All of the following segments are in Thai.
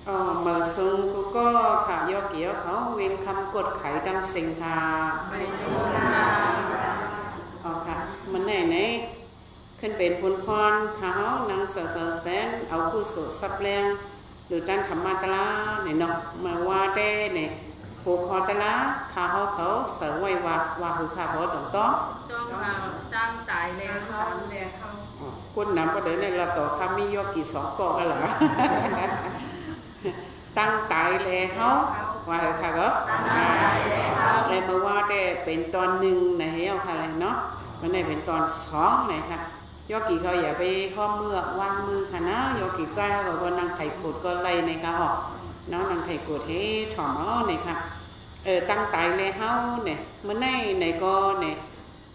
mở sung cũng có khả do kiểuเขาเว้นคำกดไขดังสิ่งค่ะค่ะมันไหนขึ้นเป็นพลพรเขานางเสือแสนเอาผู้สวดซับแรงหรือการธรรมะตลาเนี่ยเนาะมาว่าได้เนี่ยผู้คอตลาเขาเสือไว้ว่าผู้ข้าเขาจังต้องจ้างจ่ายแรงเขาคุณนำประเด็นในเราต่อคำมียกกี่สองกองกันเหรอตั้งใจเลยเขาว่าค่ะก็เลยมาว่าได้เป็นตอนหนึ่งในเฮ้ยค่ะเลยเนาะมันได้เป็นตอนสองไหนค่ะยกกี่เขาอย่าไปข้อมือวางมือค่ะนะยกกี่ใจเขาก็นั่งไข่กดก็เลยในค่ะออกน้องนั่งไข่กดให้ถอมอ้อในค่ะตั้งใจเลยเขาเนี่ยมันในก็เนี่ย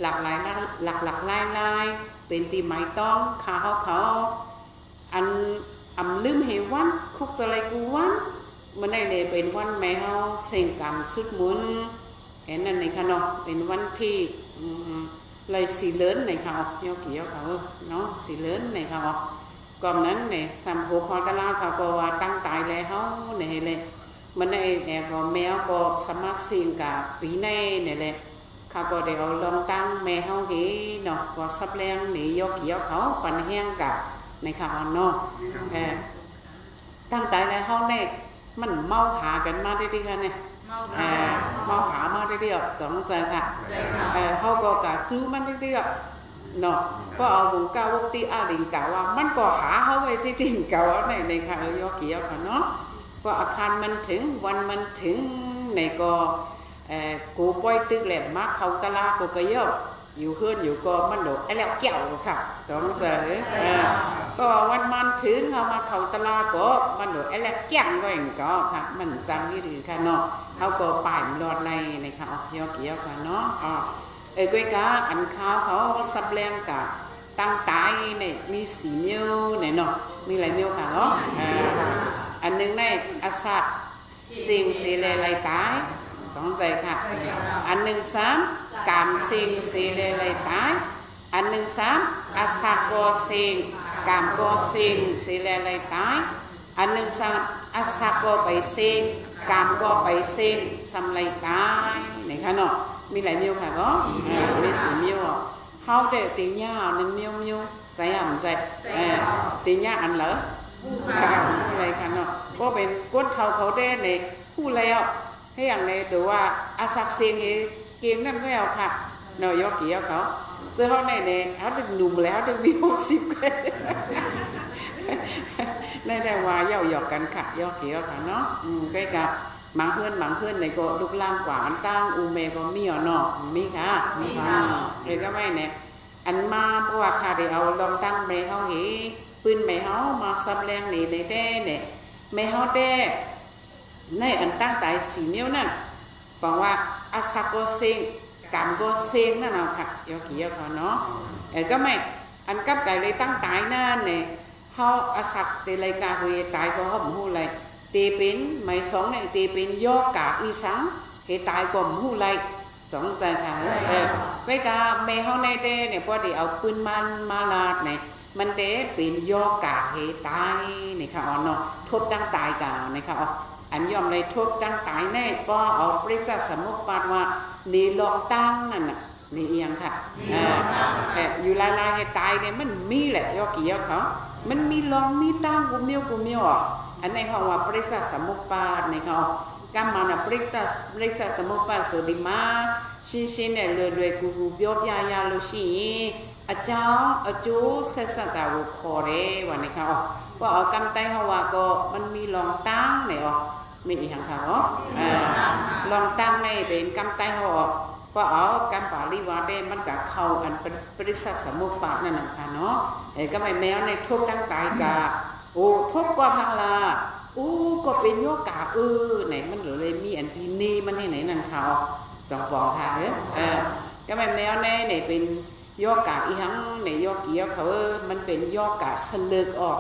หลากหลายหลายเป็นตีไม้ต้องเขาอันลืมเหวันคุกจะไรกูวันมันได้เลยเป็นวันแม่เฮาเสียงกรรมสุดมุนเห็นนั่นในค่ะเนาะเป็นวันที่เลยสีเลินในค่ะเกี่ยวเขาเนาะสีเลินในค่ะก่อนนั้นเนี่ยสัมโพคอตลาเขาก็ว่าตั้งใจเลยเฮาเนี่ยเลยมันได้แอบก็แมวก็สามารถเสียงกับปีในเนี่ยเลยเขาก็ได้เอาลองตั้งแม่เฮาเฮเนาะก็ซับแรงนี่เกี่ยวเขาปันแห้งกับในข่าวเนาะตั้งใจแล้วเขาเนี่ยมันเมาหากันมาได้ดีกันเนี่ยเมาหามาได้ดีอ่ะจังใจค่ะเขาก็กะจู้มันได้ดีอ่ะเนาะก็เอาบุญเก่าวกตีอาลิงเก่าว่ามันก็หาเขาไว้จริงๆเก่าในค่ะยกเกี่ยวค่ะเนาะก็อาคารมันถึงวันมันถึงในก็กูปล่อยตึกแหลมมาเขาตลาดกูก็เยอะอยู่เฮือนอยู่ก็มันโดดไอ้แล้วแก้วค่ะจังใจก็วันมันถึงเอามาเขาตลาดก็มันโดดไอ้แล้วแก้งก็อย่างก็ค่ะมันจังนี่หรือค่ะเนาะเขาก็ป่ายหลอดในค่ะเกี่ยวค่ะเนาะก้อยกาอันเขาสับแรงกับตั้งตายเนี่ยมีสีเมียวเนี่ยเนาะมีหลายเมียวค่ะเนาะอันนึงในอาซาสิ่งสีอะไรตายสองใจค่ะอันหนึ่งสามกามสิ่งสีอะไรตายอันหนึ่งสามอาซาโกสิ่งกามโกสิ่งสีอะไรตายอันหนึ่งสามอาซาโกไปสิ่งกามโกไปสิ่งทำอะไรตายเนี่ยค่ะเนาะมีหลายเมียวค่ะก็มีสีเมียวเขาเด็กตีญ่าหนึ่งเมียวใจใจตีญ่าอันเหรออะไรค่ะเนาะก็เป็นก้นเขาได้ในผู้แล้วให้อย่างไรดูว่าอาศักเสียงเก่งนั่นก็เอาค่ะเนาะยกกี่เขาเจอเขาในเขาดึงหนุ่มแล้วดึงมี60กันได้ว่าเย่าหยอกกันค่ะยกกี่ค่ะเนาะใกล้กับบางเพื่อนในก็ลุกล่างกว่าอันตั้งอูเมก็มีอ่ะเนาะมีค่ะมีค่ะเลยก็ไม่เนี่ยอันมาเพราะว่าค่ะเดี๋ยวเอาลองตั้งเมย์เขาปืนเมย์เขามาซับแรงนี่ในเด้เนี่ยเมย์เขาเด้ในอันตั้งใจสีเมียวนั่นบอกว่าอาซาโกเซงกามโกเซงนั่นเอาค่ะยกกี่เขาเนาะก็ไม่อันกับใจเลยตั้งใจนั่นเนี่ยเขาอาศักแต่รายการคุยตายก็เขาไม่รู้เลยตีเป็นไม่สองเนี่ยตีเป็นย่อกาอีสังเหตุตายก็ไม่รู้เลยสองใจค่ะไว้กาเมย์เขาในเด้เนี่ยพอดีเอาปืนมันมาลาดเนี่ยมันเด้เป็นย่อกาเหตุตายเนี่ยค่ะอ๋อเนาะทบตั้งตายกาเนี่ยค่ะอ๋ออันยอมเลยทบตั้งตายแน่ก็เอาปริศสมุปบาทว่านี่ลองตั้งนั่นน่ะนี่เอียงค่ะอยู่ลายเหตุตายเนี่ยมันมีแหละยกกี่ยกเขามันมีลองมีตั้งกูเมียวอ่ะอันในเขาว่าปริศสมุปบาทในเขากำมันปริศสมุปบาทสุดิมาชินเนี่ยเลยกูเบียบยาลุชีอาจารย์อาจูเสสตาวุคอเรวันนี้เขาว่าเอากำไตเขาว่าก็มันมีลองตั้งเนี่ยอ๋อมีอีกอย่างเขาลองตั้งในเป็นกำไตเขาก็เอากำปาลีวาเดมันกับเขาอันเป็นปริศสมุปบาทนั่นน่ะค่ะเนาะก็ไม่แม้ในทุกตั้งตายกะโอ้ทุกก็พังละก็เป็นโยกาไหนมันเลยมีอันที่นี่มันให้ไหนนั่นเขาจองบอกค่ะก็ไม่แม้ในเป็นโยกาอีหังในโยกีเขามันเป็นโยกาสลึกออก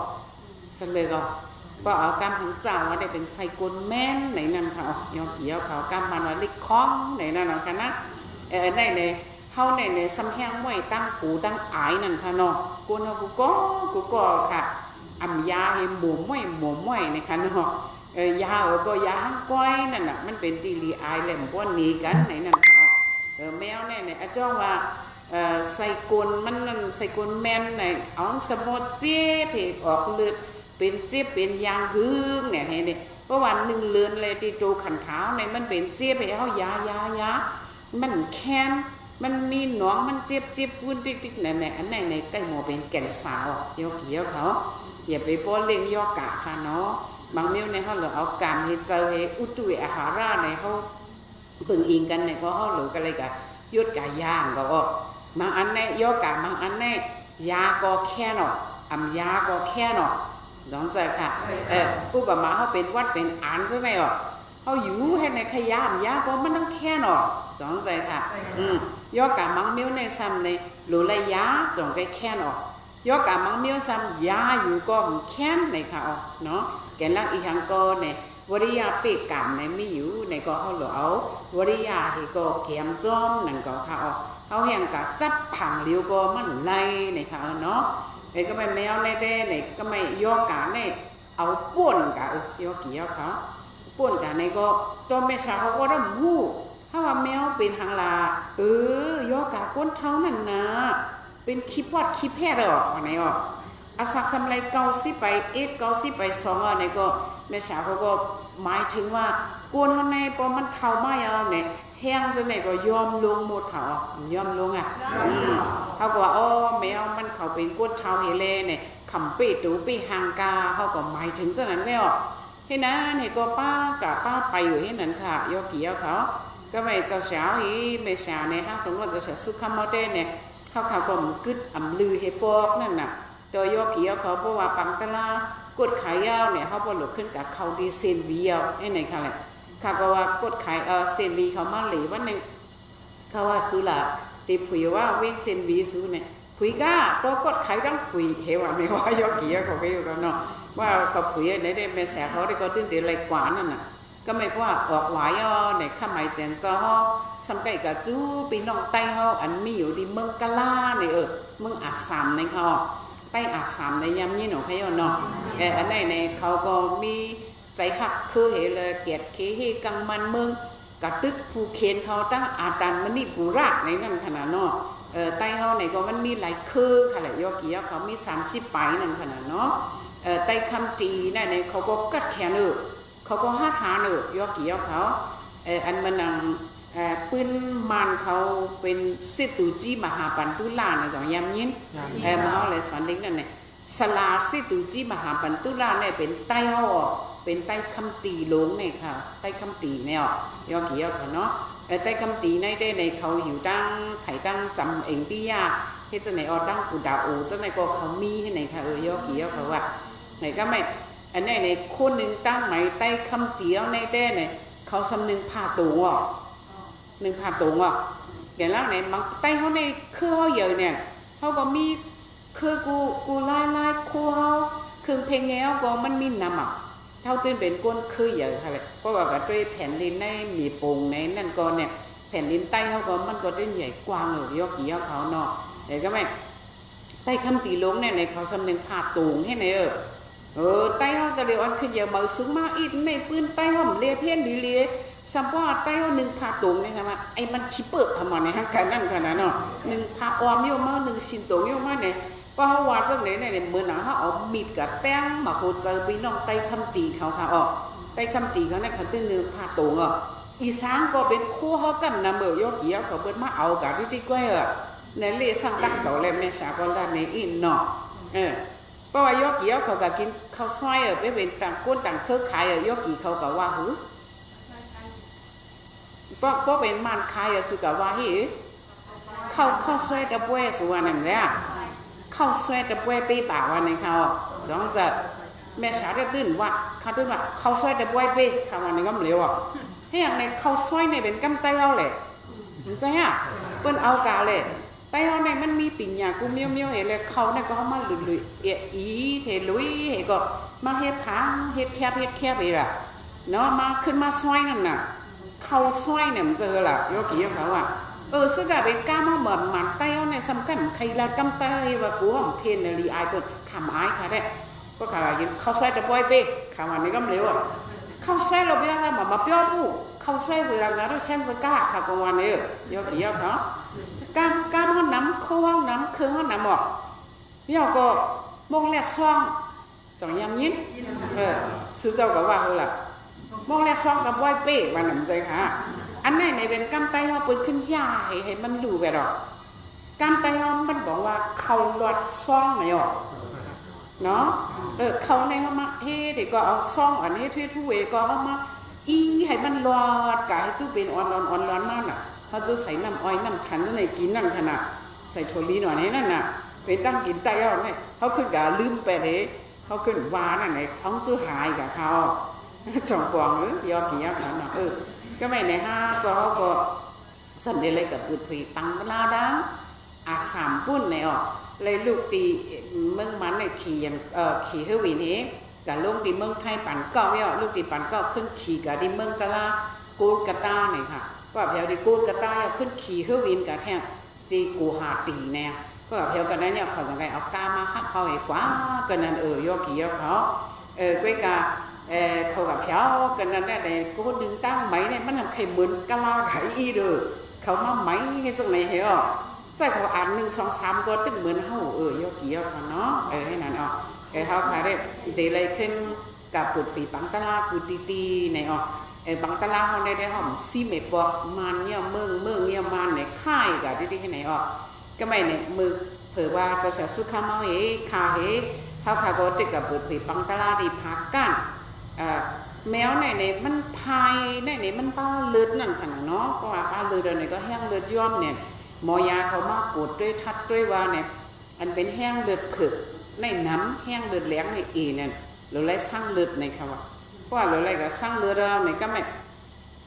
ก็เอากำถึงเจ้าว่าได้เป็นไซโกลแม่นไหนนั่นเขาโยกีเขากำมันว่าลิคองไหนนั่นกันนะในเขาในซ้ำแห้งไว้ตั้งปูตั้งอายนั่นค่ะเนาะกูก็ค่ะอำยาให้หมูม้วยในค่ะเนาะ ยาก็ยาห้างก้อยนั่นน่ะมันเป็นตีรีไอแหลมป้อนนี้กันไหนนั่นเขาแมวเนี่ยอาจ้องว่าใส่กลมันนั่นใส่กลแมนไหนเอาสมดเจี๊ยบออกเลือดเป็นเจี๊ยบเป็นยางหึงเนี่ยเห็นดิเพราะวันหนึ่งเลือนเลยที่ตูขันเท้าเนี่ยมันเป็นเจี๊ยบไปเอายามันแค้นมันมีหนองมันเจี๊ยบวุ่นติ๊กๆเนี่ยอันไหนในใกล้หมอเป็นแก่นสาวเกี่ยวเขาอย่าไปป้อนเลี้ยงยอกะค่ะเนาะบางเมี้ยวในเขาเหลือเอาการให้เจอให้อุตุยอาหาราในเขาเพิ่งอิงกันในเขาเหลือกันเลยกับยุดกายย่างก็บางอันในยอกะบางอันในยาก็แค่หนอยาก็แค่หนอน้องใจค่ะผู้ประมาเขาเป็นวัดเป็นอันใช่ไหมเขาอยู่ให้ในขยามยาก็มันต้องแค่หนอน้องใจค่ะยอกะบางเมี้ยวในซ้ำในหรือระยะจงไปแค่หนอยอกะบางเมี้ยวซ้ำยาอยู่ก็แค่ในค่ะเนาะแกนลักอีหังก็เนี่ยวริยาเปกามในมีอยู่ในก็เขาเหลือเอาวริยาที่ก็เขียมจ้อมนั่นก็ค่ะเขาแห่งกับจับผังเลี้ยวก็มันไล่ในค่ะเนาะก็ไม่แมวในเด้เนี่ยก็ไม่ยอกะเนี่ยเอาป่นกะยอกี่ยอเขาป่นกะในก็ตัวแม่ชาเขาก็ร่ำหู้ถ้าว่าแมวเป็นหางลายอกะก้นเท้านั่นนะเป็นคิปวัดคิปแพทย์อะไรอาศักสำไรเกาซิไปเกาซิไป2เนี่ยก็แม่สาวเขาก็หมายถึงว่ากวนข้างในพอมันเท่าไม่เอาเนี่ยแห้งจนไหนก็ยอมลงหมดเท่ายอมลงเขาก็ว่าแมวมันเขาเป็นกวนเท่าเฮเลเนี่ยขำปีตูปีหางกาเขาก็หมายถึงเจ้านั้นแล้วเห็นนะเนี่ยก็ป้ากับป้าไปอยู่ที่นั้นค่ะยอกี่ยอเขาก็ไม่เจ้าสาวอีแม่สาวในห้างสมมติเจ้าสาวสุขมอเต้เนี่ยเขาก็มกึดอ่ำลือเฮปอกนั่นน่ะตัวยอกี่ยอเขาเพราะว่าปังตะลากดขายยาวเนี่ยเขาบอลลุกขึ้นกับเขาดีเซนวีเอาไอ้ไหนค่ะเลยค่ะก็ว่ากดขายเซนวีเขามาหลีวันหนึ่งเขาว่าสุละตีผุยว่าเวกเซนวีสุเนี่ยผุยก้าตัวกดขายต้องผุยเหวไม่ว่ายอกี่เขาไปอยู่กันเนาะว่าเขาผุยไหนได้แม่แสเขาได้ก็ตื่นเต้นไรกว่านั่นน่ะก็ไม่ว่าออกหวายเนี่ยข้าหมายแจนจอสำไก่กับจู้ปีน้องไต้เขาอันมีอยู่ที่เมืองกะลาเนี่ยเมืองอาสามในเขาใต้อาสามในยำนี่หนูให้เนาะอันไหนในเขาก็มีใจหักคือเห็นเลยเกียรติเคให้กังมันเมืองกระตึกภูเคนเขาตั้งอาตันมันนี่ปูรากในนั่นขนาดเนาะใต้เขาในก็มันมีหลายคือค่ะแหละยอกี่ยอเขามี30ไปนั่นขนาดเนาะใต้คำจีนั่นในเขาก็กัดแขนเขาก็หายอกี่ยอเขาอันมันนังปืนมันเขาเป็นเซตุจีมหาปันตุลานะจังยามยินมาเอาเลยสอนเด็กนั่นเนี่ยสลาเซตุจีมหาปันตุลาเนี่ยเป็นใต้ห่อเป็นใต้คำตีหลงเนี่ยค่ะใต้คำตีเนี่ยยอกี่ยอเขาเนาะใต้คำตีในได้ในเขาอยู่ตั้งไข่ตั้งจำเองที่ยาเฮ็ดจะไหนตั้งกูดาโอจะไหนก็เขามีให้ไหนค่ะยอกี่ยอเขาว่าไหนก็ไม่อันนี้ในคนหนึ่งตั้งไหมใต้คำตีเอาในได้เนี่ยเขาสำนึงผ่าตัวหนึ่งผ่าตัวอย่างแล้วเนี่ยมันใต้เขาในคือเขาเยอะเนี่ยเขาก็มีคือกูไล่คู่เขาคือเพลงแง้วก็มันมีน้ำเท่าตื่นเป็นก้นคือเยอะค่ะเลยเพราะว่ากับด้วยแผ่นดินในมีโป่งในนั่นก็เนี่ยแผ่นดินใต้เขาก็มันก็ได้ใหญ่กว้างยกกี่ยกเขาเนาะเห็นก็ไหมใต้คำตีลงเนี่ยในเขาสำนึงผ่าตัวให้ในใต้เขาก็เรียกว่าคือเยอะมาสูงมากอีกในปืนใต้เขาเลี้ยเพี้ยนดีเลี้ยสัมปะใต้เขาหนึ่งผ่าตุงเนี่ยครับไอ้มันขี้เปิดทำมาในห้างการนั่นขนาดเนาะหนึ่งผ่าออมโยมาหนึ่งสินตุงโยมาเนี่ยเพราะว่าจังเลยเนี่ยเมื่อหนังเขาเอามีดกับแป้งมาโคเจอไปน้องใต้คำจีเขาค่ะใต้คำจีเขาเนี่ยเขาตื่นหนึ่งผ่าตุงอีสานก็เป็นคู่เขากันนะเมื่อยกเกี่ยวเขาเปิดมาเอากับที่กล้วยในเลี้ยสั่งตักต่อเลยแม่สาวก็ได้ในอินเนาะเพราะว่ายกเกี่ยวเขาก็กินข้าวซอยไปเป็นต่างก้นต่างเครือข่ายยกกี่เขาก็ว่าหือก็เป็นมันคายสุกว่าฮีเข้าซอยตะป่วยส่วนนั้นเลยเข้าซอยตะป่วยไปป่าวันนี้เขาร้องจะแม่สาวได้ตื่นว่าเขาตื่นว่าเข้าซอยตะป่วยไปคำวันนี้ก็เร็วให้อย่างในเข้าซอยเนี่ยเป็นกำไตเอาเลยเห็นใจเปิ้นเอากาเลยไตเอาเนี่ยมันมีปิ่นยากูเมียวเห็นเลยเขาเนี่ยก็มาลุยเทลุยเห็นก็มาเฮ็ดทางเฮ็ดแคบไปละเนาะมาขึ้นมาซอยนั่นน่ะเขาซอยเนี่ยมันเจอละยกกี่ยกเขาซึ่งก็เป็นก้ามาเหมือนมันไต้เอาเนี่ยสำคัญใครละกำไตว่ากูห้องเพนรีไอตัวทำไอค่ะได้ก็ข่าวยินเขาซอยจะปล่อยไปข่าววันนี้ก็เร็ว เข้าช่วยเราเบี้ยกันมาเปี้ยปูเข้าช่วยสื่อเราเนี่ยเราเช่นสกัดค่ะกวันนี้ยกกี่ยกเนาะการห้องน้ำค้างน้ำเครื่องห้องน้ำหมดเบี้ยก็มองแลช่องสองยำยิ้มซื้อเจ้าก็ว่าคือละมองแลช่องกับไหวเป๊ะมาหนึ่งใจค่ะอันไหนในเป็นกำไตเราเปิดขึ้นยาให้มันดูแบบดอกกำไตเรามันบอกว่าเขาหลอดช่องไหนออกเนาะเขาในเขามาเฮ้เด็กก็เอาช่องอันนี้ทุ่ยก็เอามาอีให้มันหลอดกะให้ตู้เป็นอ่อนร้อนมากน่ะเขาจะใส่น้ำอ้อยน้ำขันในกินนั่นขนาดใส่ถั่วลีหน่อยนี่นั่นน่ะเป็นตั้งกินไตเอาเนี่ยเขาขึ้นกะลืมไปเลยเขาขึ้นวานั่นไหนท้องจะหายกับเขาจ่องปวงหรือยอกี่ยอขนาดก็ไม่ในห้าจอก็สันเดเลยกับปุถุยตังลาดังสามปุ่นในออกเลยลูกตีเมืองมันในขี่อย่างขี่เฮวินนี้กับลูกตีเมืองไทยปั่นเก้าเยอะลูกตีปั่นเก้าขึ้นขี่กับที่เมืองกะลากูกาตาเนี่ยค่ะก็แบบที่กูกาตาขึ้นขี่เฮวินกับแค่ที่กูหาตีเนี่ยก็แบบกันนั้นเนี่ยเขาจะไงเอากามาหักเขาให้กว่ากันนั้นยกกี่ยกเขาก้อยกาเขากับเขากันนั้นเนี่ยแต่กูดึงตั้งไหมเนี่ยมันทำใครเหมือนกะลาไข่อีเด้อเขามาไหมให้ตรงไหนเหรอใจเขาอ่าน1 2 3ก็ตึ้งเหมือนเฮายกกี่ยกเนาะให้นั่นเขาค่ะได้เดลัยขึ้นกับปุดปีปังตลาปุดตีในปังตลาเขาได้หอมซีเมปอกมันเนี่ยเมืองเนี่ยมันเนี่ยค่ายกับที่ให้ไหนก็ไม่เนี่ยมือเผื่อว่าจะสุขาเมาคาเขาค่ะก็ติดกับปุดปีปังตลาดีพักกันแมวในมันพายในมันป้าเลือดนั่นขนาดเนาะก็ว่าป้าเลือดเนี่ยก็แห้งเลือดย่อมเนี่ยหมอยาเขามากกดด้วยทัดด้วยว่าเนี่ยอันเป็นแห้งเลือดขึกในน้ำแห้งเลือดแหลงในเนี่ยเราไล่สร้างเลือดในเขาว่าเพราะว่าเราไล่ก็สร้างเลือดเราเนี่ยก็ไม่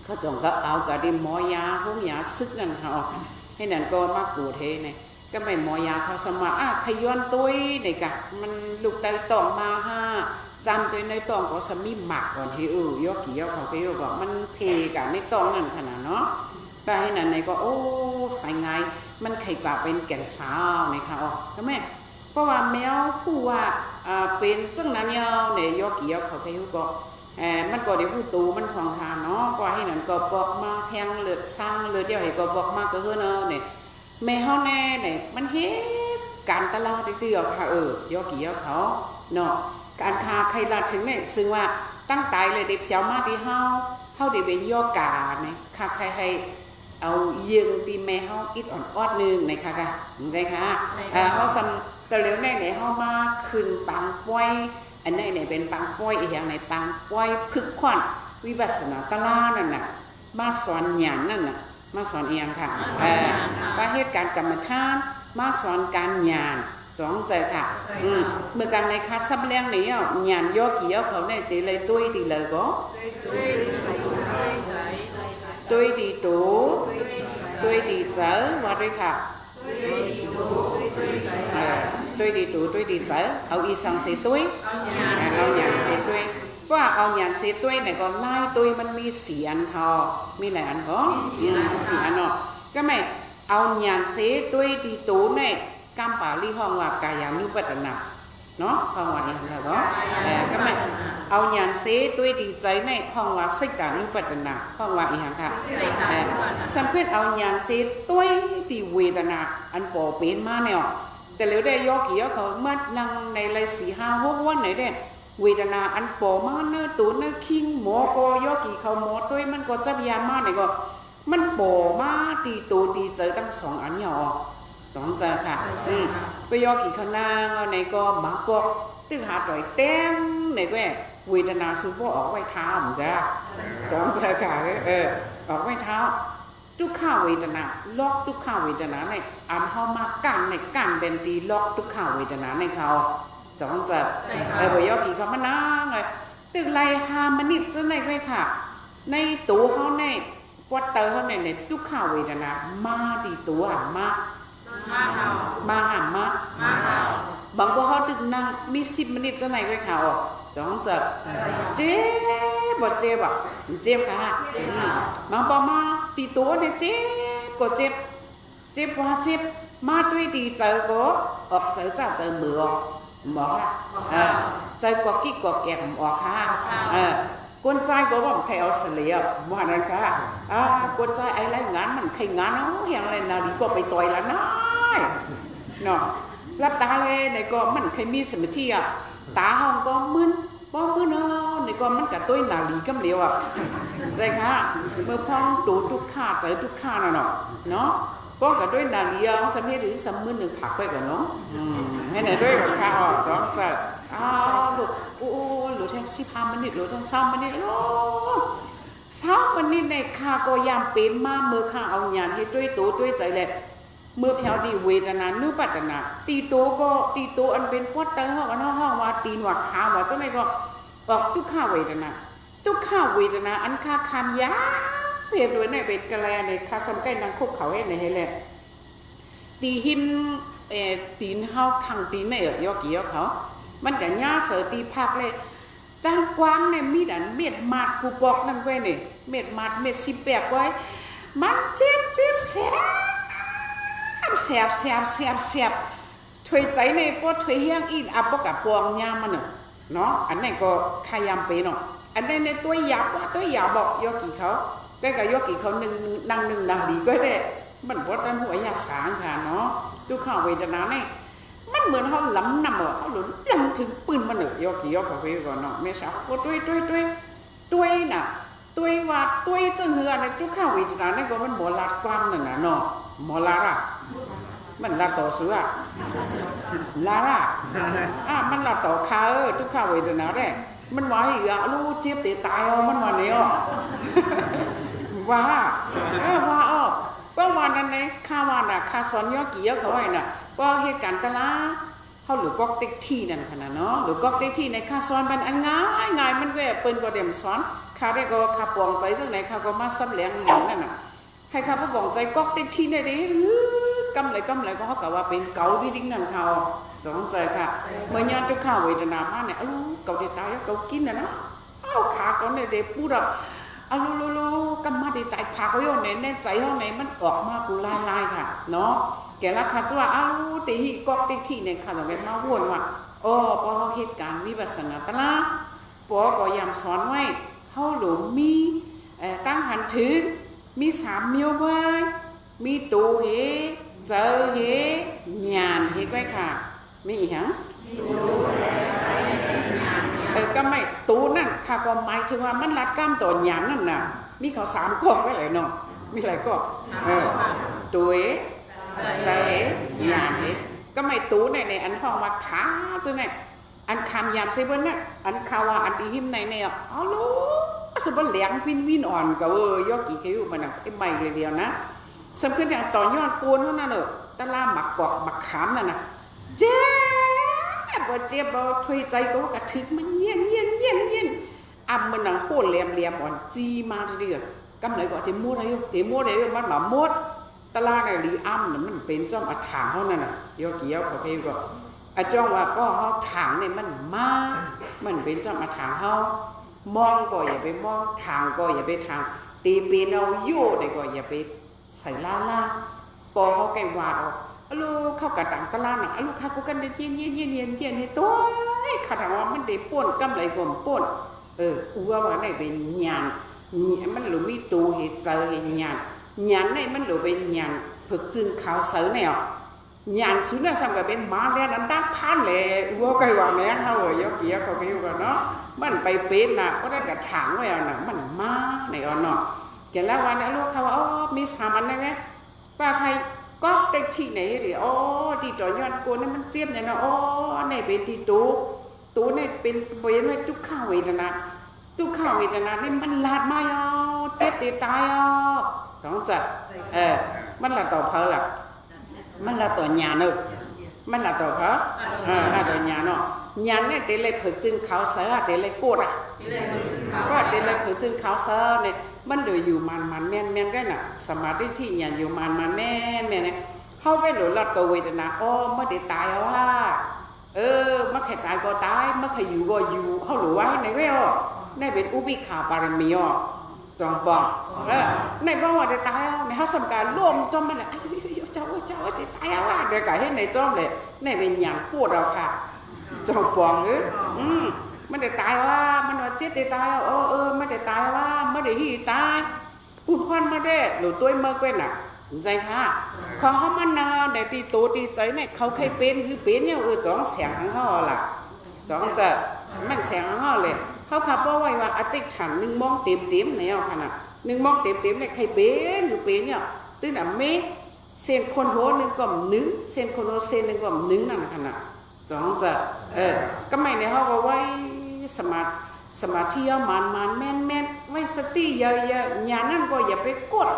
เขาจงก็เอากับดิหมอยาพวกยาซึกนั่นเขาให้นั่นก็มากกดเทเนี่ยก็ไม่หมอยาเขาสมาขย้อนตุ้ยเนี่ยกะมันลูกไตต่อมาจำตัวในตองก็สมีหมักก่อนที่ยกกี่ยกเขาไปยกบอกมันเพกับในตองนั่นขนาดเนาะแต่ให้นั่นในก็โอ้ใส่ไงมันไข่ปลาเป็นแก่นสาวในค่ะใช่ไหมเพราะว่าแมวผู้ว่าเป็นจังนั้นเนี่ยยกกี่ยกเขาไปยกก็มันก็เดี๋ยวผู้ตูมันของทานเนาะก็ให้นั่นก็บอกมาแทงเลือดสร้างเลือดเดียวให้ก็บอกมาก็เฮือเนาะเนี่ยแม่เขาแน่เนี่ยมันเฮ็ดการตลาดเดียวค่ะยกกี่ยกเขาเนาะการคาใครลาถึงเนี่ยซึ่งว่าตั้งใจเลยเด็กเช้ามาที่เฮาได้เป็นย่อกาเนี่ยค่ะใครให้เอายิงตีแม่เฮาอิดอ่อนออดนึงในค่ะใช่ค่ะเฮาซ้ำก็แล้วในเฮามาขึ้นปังป้อยอันไหนเป็นปังป้อยอีกอย่างไหนปังป้อยพึกขวัญวิปัสสนาตลานั่นน่ะมาสอนหยังนั่นน่ะมาสอนเอียงค่ะว่าเหตุการณ์กรรมชาติมาสอนการญาณสองใจค่ะเมื่อการในคาซับเลี้ยงนี้ญาณยกกี่ยกเขาในตีเลยตุ้ยตีเลยก็ตุ้ยตีตูตุ้ยตีเจอว่าด้วยค่ะตุ้ยตีตูตุ้ยตีเจอเอาอีสังเสตุ้ยเอาญาณเสตุ้ยว่าเอาญาณเสตุ้ยเนี่ยก็ไล่ตุ้ยมันมีสีอันทอมีหลายอันก็สีอันเนาะก็ไม่เอาญาณเสตุ้ยตีตูเนี่ยกำป่าลีห้องว่ากายานุปัตนาเนาะห้องว่าอย่างไรก็ก็ไม่เอาอย่างเสด้วยดีใจในห้องว่าสิกานุปัตนาห้องว่าอย่างค่ะสัมเพศเอาอย่างเสด้วยดีเวทนาอันปอเป็นมาเนี่ยแต่แล้วได้ยกกี่ยกเขาเมื่อนั่งในเลย4 5 6 วันไหนเด้เวทนาอันปอมาเนื้อตูเนื้อคิงหมอก็ยกกี่เขาหมอด้วยมันก็จับยามาเนี่ยก็มันปอมาตีตูดีใจตั้ง2 อันเนี่ยสองใจค่ะไปยกกี่คณะในก็มาปอกตึงหาต่อยเต็มในแว่เวทนาสูบออกไว้เท้าเหมือนจ้าสองใจค่ะออกไว้เท้าทุกข้าเวทนาล็อกทุกข้าเวทนาในอันเขามากันในกันเป็นตีล็อกทุกข้าเวทนาในเขาสองใจไปยกกี่คำนั่งเลยตึกไร5 มิตรจะในแว่ค่ะในตัวเขาในวัดเตอร์เขาในทุกข้าเวทนามาตีตัวมาหามมาบางพวกเขาตึกนั่งมี10 มิตรจะไหนก็เขาจ้องจะเจ็บเจ็บค่ะบางพอมาตีตัวเนี่ยเจ็บว่าเจ็บมาด้วยดีเจอก็ออกเจอมือบอกเจอกว่ากิ๊กกว่าแก่ออกค่ะ คนใจก็ว่าใครเอาเสียว่านั่นค่ะคนใจไอ้ไรงานมันใครงานอย่างไรนาดีก็ไปต่อยละน้อยเนาะรับตาเลยในก็มันใครมีสมาธิตาห้องก็มึนบ่มึนเนาะในก็มันกับตัวนาลีกำเดียวใจค่ะเมื่อพ้องตูทุกข้าใจทุกข้าเนาะก็กับด้วยนาลีสมัยหรือสมือหนึ่งผักไปกันเนาะให้ไหนด้วยกับข้าจ้องจะลูกโอ้หลุดแทง15 มินิหลุดแทง20 มินิโอ้20 มินิในข้าก็ยามเป็นมาเมื่อข้าเอาหยานให้ด้วยตัวด้วยใจแหละเมื่อแถวดีเวทนานุปัตนาตีโตก็ตีโตอันเป็นพวดเตอร์ห้องอันห้องว่าตีนว่าขาว่าเจ้าไหนก็บอกทุกข้าเวทนาทุกข้าเวทนาอันข้าคามยาเพียบด้วยในเป็นกะแลในข้าสมใกล้นางคุกเขาให้ในให้แหละตีหินตีนเฮาขังตีนไม่ยอกี่ยอเขามันกับย่าเสือตีพักเลยตั้งกว้างเนี่ยมีดันเม็ดมาดกูบอกนั่นไว้เนี่ยเม็ดมาดเม็ด18ไว้มันเจ็บแสบถวยใจในพวกถวยเฮียงอีอับปกับปวงยามันเนาะอันนี้ก็ขยำไปเนาะอันนี้ในตัวหยาบบอกยอกี่เขาก็กับยอกี่เขาหนึ่งดังดีก็ได้มันพวดอันหัวยาสางค่ะเนาะทุกข้าวเวทนาเนี่ยมันเหมือนเขาล้ำนำเขาหลุดลังถึงปืนมันยอกี่ยอเขาไปก่อนเนาะไม่ใช่ก็ตัวน่ะตัวว่าตัวจะเหือในทุกข้าวเวทนาเนี่ยก็มันหมอลาดความนั่นน่ะเนาะหมอลาดมันลาต่อเสือลามันลาต่อข้าทุกข้าวเวทนาได้มันว่าอีกลูกเจี๊ยบตีตายมันว่าเนี่ยว่าก็วันนั้นเนี่ยข้าวันน่ะข้าสอนยอกี่ยอเขาไว้น่ะก็เหตุการณ์ตะละเขาหรือก๊อกเต็กที่นั่นขนาดเนาะหรือก๊อกเต็กที่ในข้าสอนมันอันง่ายมันก็เปิ้นก็เดี่ยมสอนข้าได้ก็ข้าปองใจจังไหนข้าก็มาซ้ำแหลงอย่างนั่นน่ะให้ข้าพระปองใจก๊อกเต็กที่ได้ดิกำไรก็เขากล่าวว่าเป็นเกาที่ดิ้งนั่นเขาสองใจค่ะเมื่อยามทุกข้าวเวทนามาเนี่ยเกาเดตายเกากินนะขาก็เนี่ยเด็กพูดลูกำมาดีตายพาเขาโยนในใจเขาในมันออกมากูลายค่ะเนาะแกละค่ะจะว่าตีก๊อกตีที่ในค่ะแต่ไม่มาวนว่าพอเขาเหตุการณ์วิปัสสนาตะละปอก็ยามสอนไว้เขาหลุมมีตั้งหันถึงมี3 มิวไว้มีตูเฮเจอเฮหยานเฮไว้ค่ะมีอีกฮะก็ไม่ตูนั่นค่ะก็หมายถึงว่ามันรัดกล้ามตัวหยานนั่นน่ะมีเขา3 ข้อไว้เลยเนาะมีอะไรก็ตูเฮเจอเฮหยานเฮก็ไม่ตูในอันห้องว่าขาจังไงอันคำยามเซเว่นน่ะอันคาวาอันที่หิมในเนี่ยลูกสมบูรณ์เหลียงวินอ่อนก็ยกกี่คิวมันไอ้ใหม่เลยเดียวนะสำคัญอย่างต่อยอดโกนเท่านั้นตะล่าหมักกอกหมักขามนั่นน่ะเจ็บถวยใจก็กระทึกมันเย็นมันหนังโคตรเหลี่ยมอ่อนจีมาเรื่อยกำไรก็เตะมัวได้มันหมามดตะล่าในลีอ้ำมันเป็นจ้อมอัดถางเท่านั้นน่ะยกเกี่ยวเขาเพลก็จ้องว่าก็เขาถางเนี่ยมันเป็นจ้อมอัดถางเขามองก็อย่าไปมองทางก็อย่าไปทางตีปีนเอาโย่ได้ก็อย่าไปใส่ล่าปอเขาไก่วาดออกลูกเข้ากระตังตะล่าน่ะลูกข้ากูกันเย็นให้ตัวข้าถามว่ามันได้ป่นกำไรกลมป่นอัวว่าไหนเป็นหยานมันหรือมีตูเหตุเจอเหตุหยานในมันหรือเป็นหยานฝึกจึงขาวเสือเนี่ยหยานสุดน่ะสั่งกับเป็นมาแล้วนั้นดักพันเลยอัวไก่วาดแล้วเขายกเกี่ยวเขาไปอยู่กันเนาะมันไปเป็นน่ะก็ได้กระถางไว้น่ะมันมาในอ่อนเนาะแกแล้ววันนี้ลูกเขาว่ามี3 อันได้ไหมป้าใครก็เต็กที่ไหนหรือที่ต่อยอดโกนนี่มันเจี๊ยบเนี่ยนะในเป็นที่ตูในเป็นบริเวณไว้ทุกข้าวเวทนานี่มันลาดมาเจ็บตีตายสองจัดมันละต่อเพลล่ะมันละต่อหยาเนอะมันละต่อเขาละต่อหยาเนาะหยาเนี่ยเตเลยฝึกจึงเขาเสือเตเลยโกดก็เตเลยฝึกจึงเขาเสือเนี่ยมันเดืออยู่มันแม่นก็น่ะสมาธิที่หยาอยู่มันแม่เนี่ยเขาไปหลุดละตัวเวทนาไม่ได้ตายว่าเมื่อใครตายก็ตายเมื่อใครอยู่ก็อยู่เขาหลุดไว้ในเรื่องในเป็นอุบิขาบารมีจองปองในเพราะว่าได้ตายในเขาสำคัญร่วมจอมมันแหละเจ้าได้ตายว่าเดี๋ยวก่ให้ในจอมเลยในเป็นอย่างพูดเราค่ะจองปอง ไม่ได้ตายว่ามันว่าเจ็ดได้ตายไม่ได้ตายว่าไม่ได้หีตายพูดควันมาได้หรือตัวเมื่อกี้น่ะใจค่ะของเขามันนาในตีโตตีใจเนี่ยเขาเคยเป็นคือเป็นเนี่ยจ้องเสียงของเขาล่ะจ้องจะมันเสียงของเขาเลยเขาขับว่าไว้ว่าอติฉันหนึ่งมองเต็มเนี่ยขนาดหนึ่งมองเต็มเนี่ยใครเป็นหรือเป็นเนี่ยตื้อหนาเมเส้นคนโหหนึ่งก็นึ่งเส้นคนโหเส้นหนึ่งก็นึ่งนั่นขนาดจ้องจะก็ไม่ในเขาบอกไว้สมาธิมันแม่นไว้สติเยอะๆอย่างนั้นก็อย่าไปกด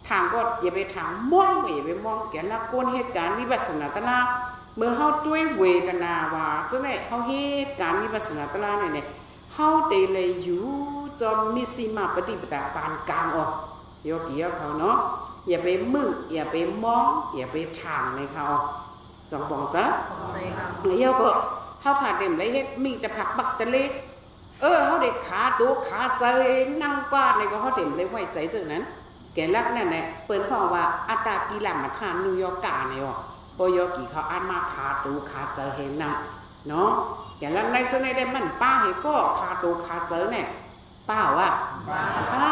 ทางก็อย่าไปทางมองอย่าไปมองแกนักกวนเหตุการณ์วิปัสสนาตนาเมื่อเขาด้วยเวทนาว่าจะไหนเขาเหตุการณ์วิปัสสนาตนาเนี่ยเขาเตเลยอยู่จอมมิสิมาปฏิปทาปานกลางออกโยกีเขาเนาะอย่าไปมึงอย่าไปมองอย่าไปทางในเขาจองบอกจ้ะแล้วก็เขาผ่าเต็มเลยเฮ็ดมีแต่ผักบักตะเล็กเขาได้ขาตัวขาใจนั่งกวาดในก็เขาเต็มเลยไว้ใจเรื่องนั้นแกรักนั่นแหละเปิ้นเขาว่าอัตตากีฬามาทานนิวยอร์กาเนี่ยอ๋อปอยอกีเขาอ่านมาขาตัวขาใจเห็นนั่งเนาะแกรักในเจ้าในได้มันป้าเห็นก็ขาตัวขาใจเนี่ยป้าว่าป้า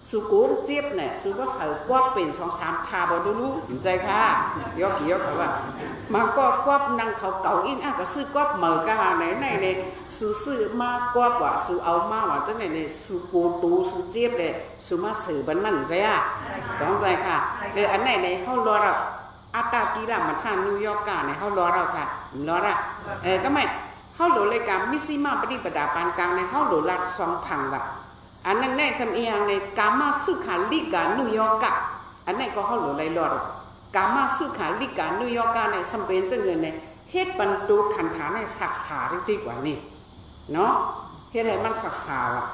สุกูเจี๊ยบเนี่ยสุก็ใส่กวบเป็น2-3ทาบดูรู้เห็นใจค่ะยอกเขาว่ามันก็กวบนั่งเขาเก่าอินก็ซื้อกวบเหมือกะไหนเนี่ยสุซื้อมากวบว่าสุเอามาว่าจังไหนเนี่ยสุกูตูสุเจี๊ยบเลยสุมาสื่อบันมันใจต้องใจค่ะอันไหนเนี่ยเขารอเราอัตตากีฬามาทางนิวยอร์กาเนี่ยเขารอเราค่ะรอเราก็ไม่เขาหลุดเลยการมิซิมาปฏิปทาปานกลางเนี่ยเขาหลุดลัด2พังละอันนั้นในสมัยในกามาสุขาลิกานิวยอร์กอันนั้นก็เขาหลุดเลยรอดกามาสุขาลิกานิวยอร์กในสมัยเจ้าเงินในเฮ็ดบรรจุขันฐานในศักษาดีกว่านี่เนาะเฮ็ดให้มันศักษาอ่ะ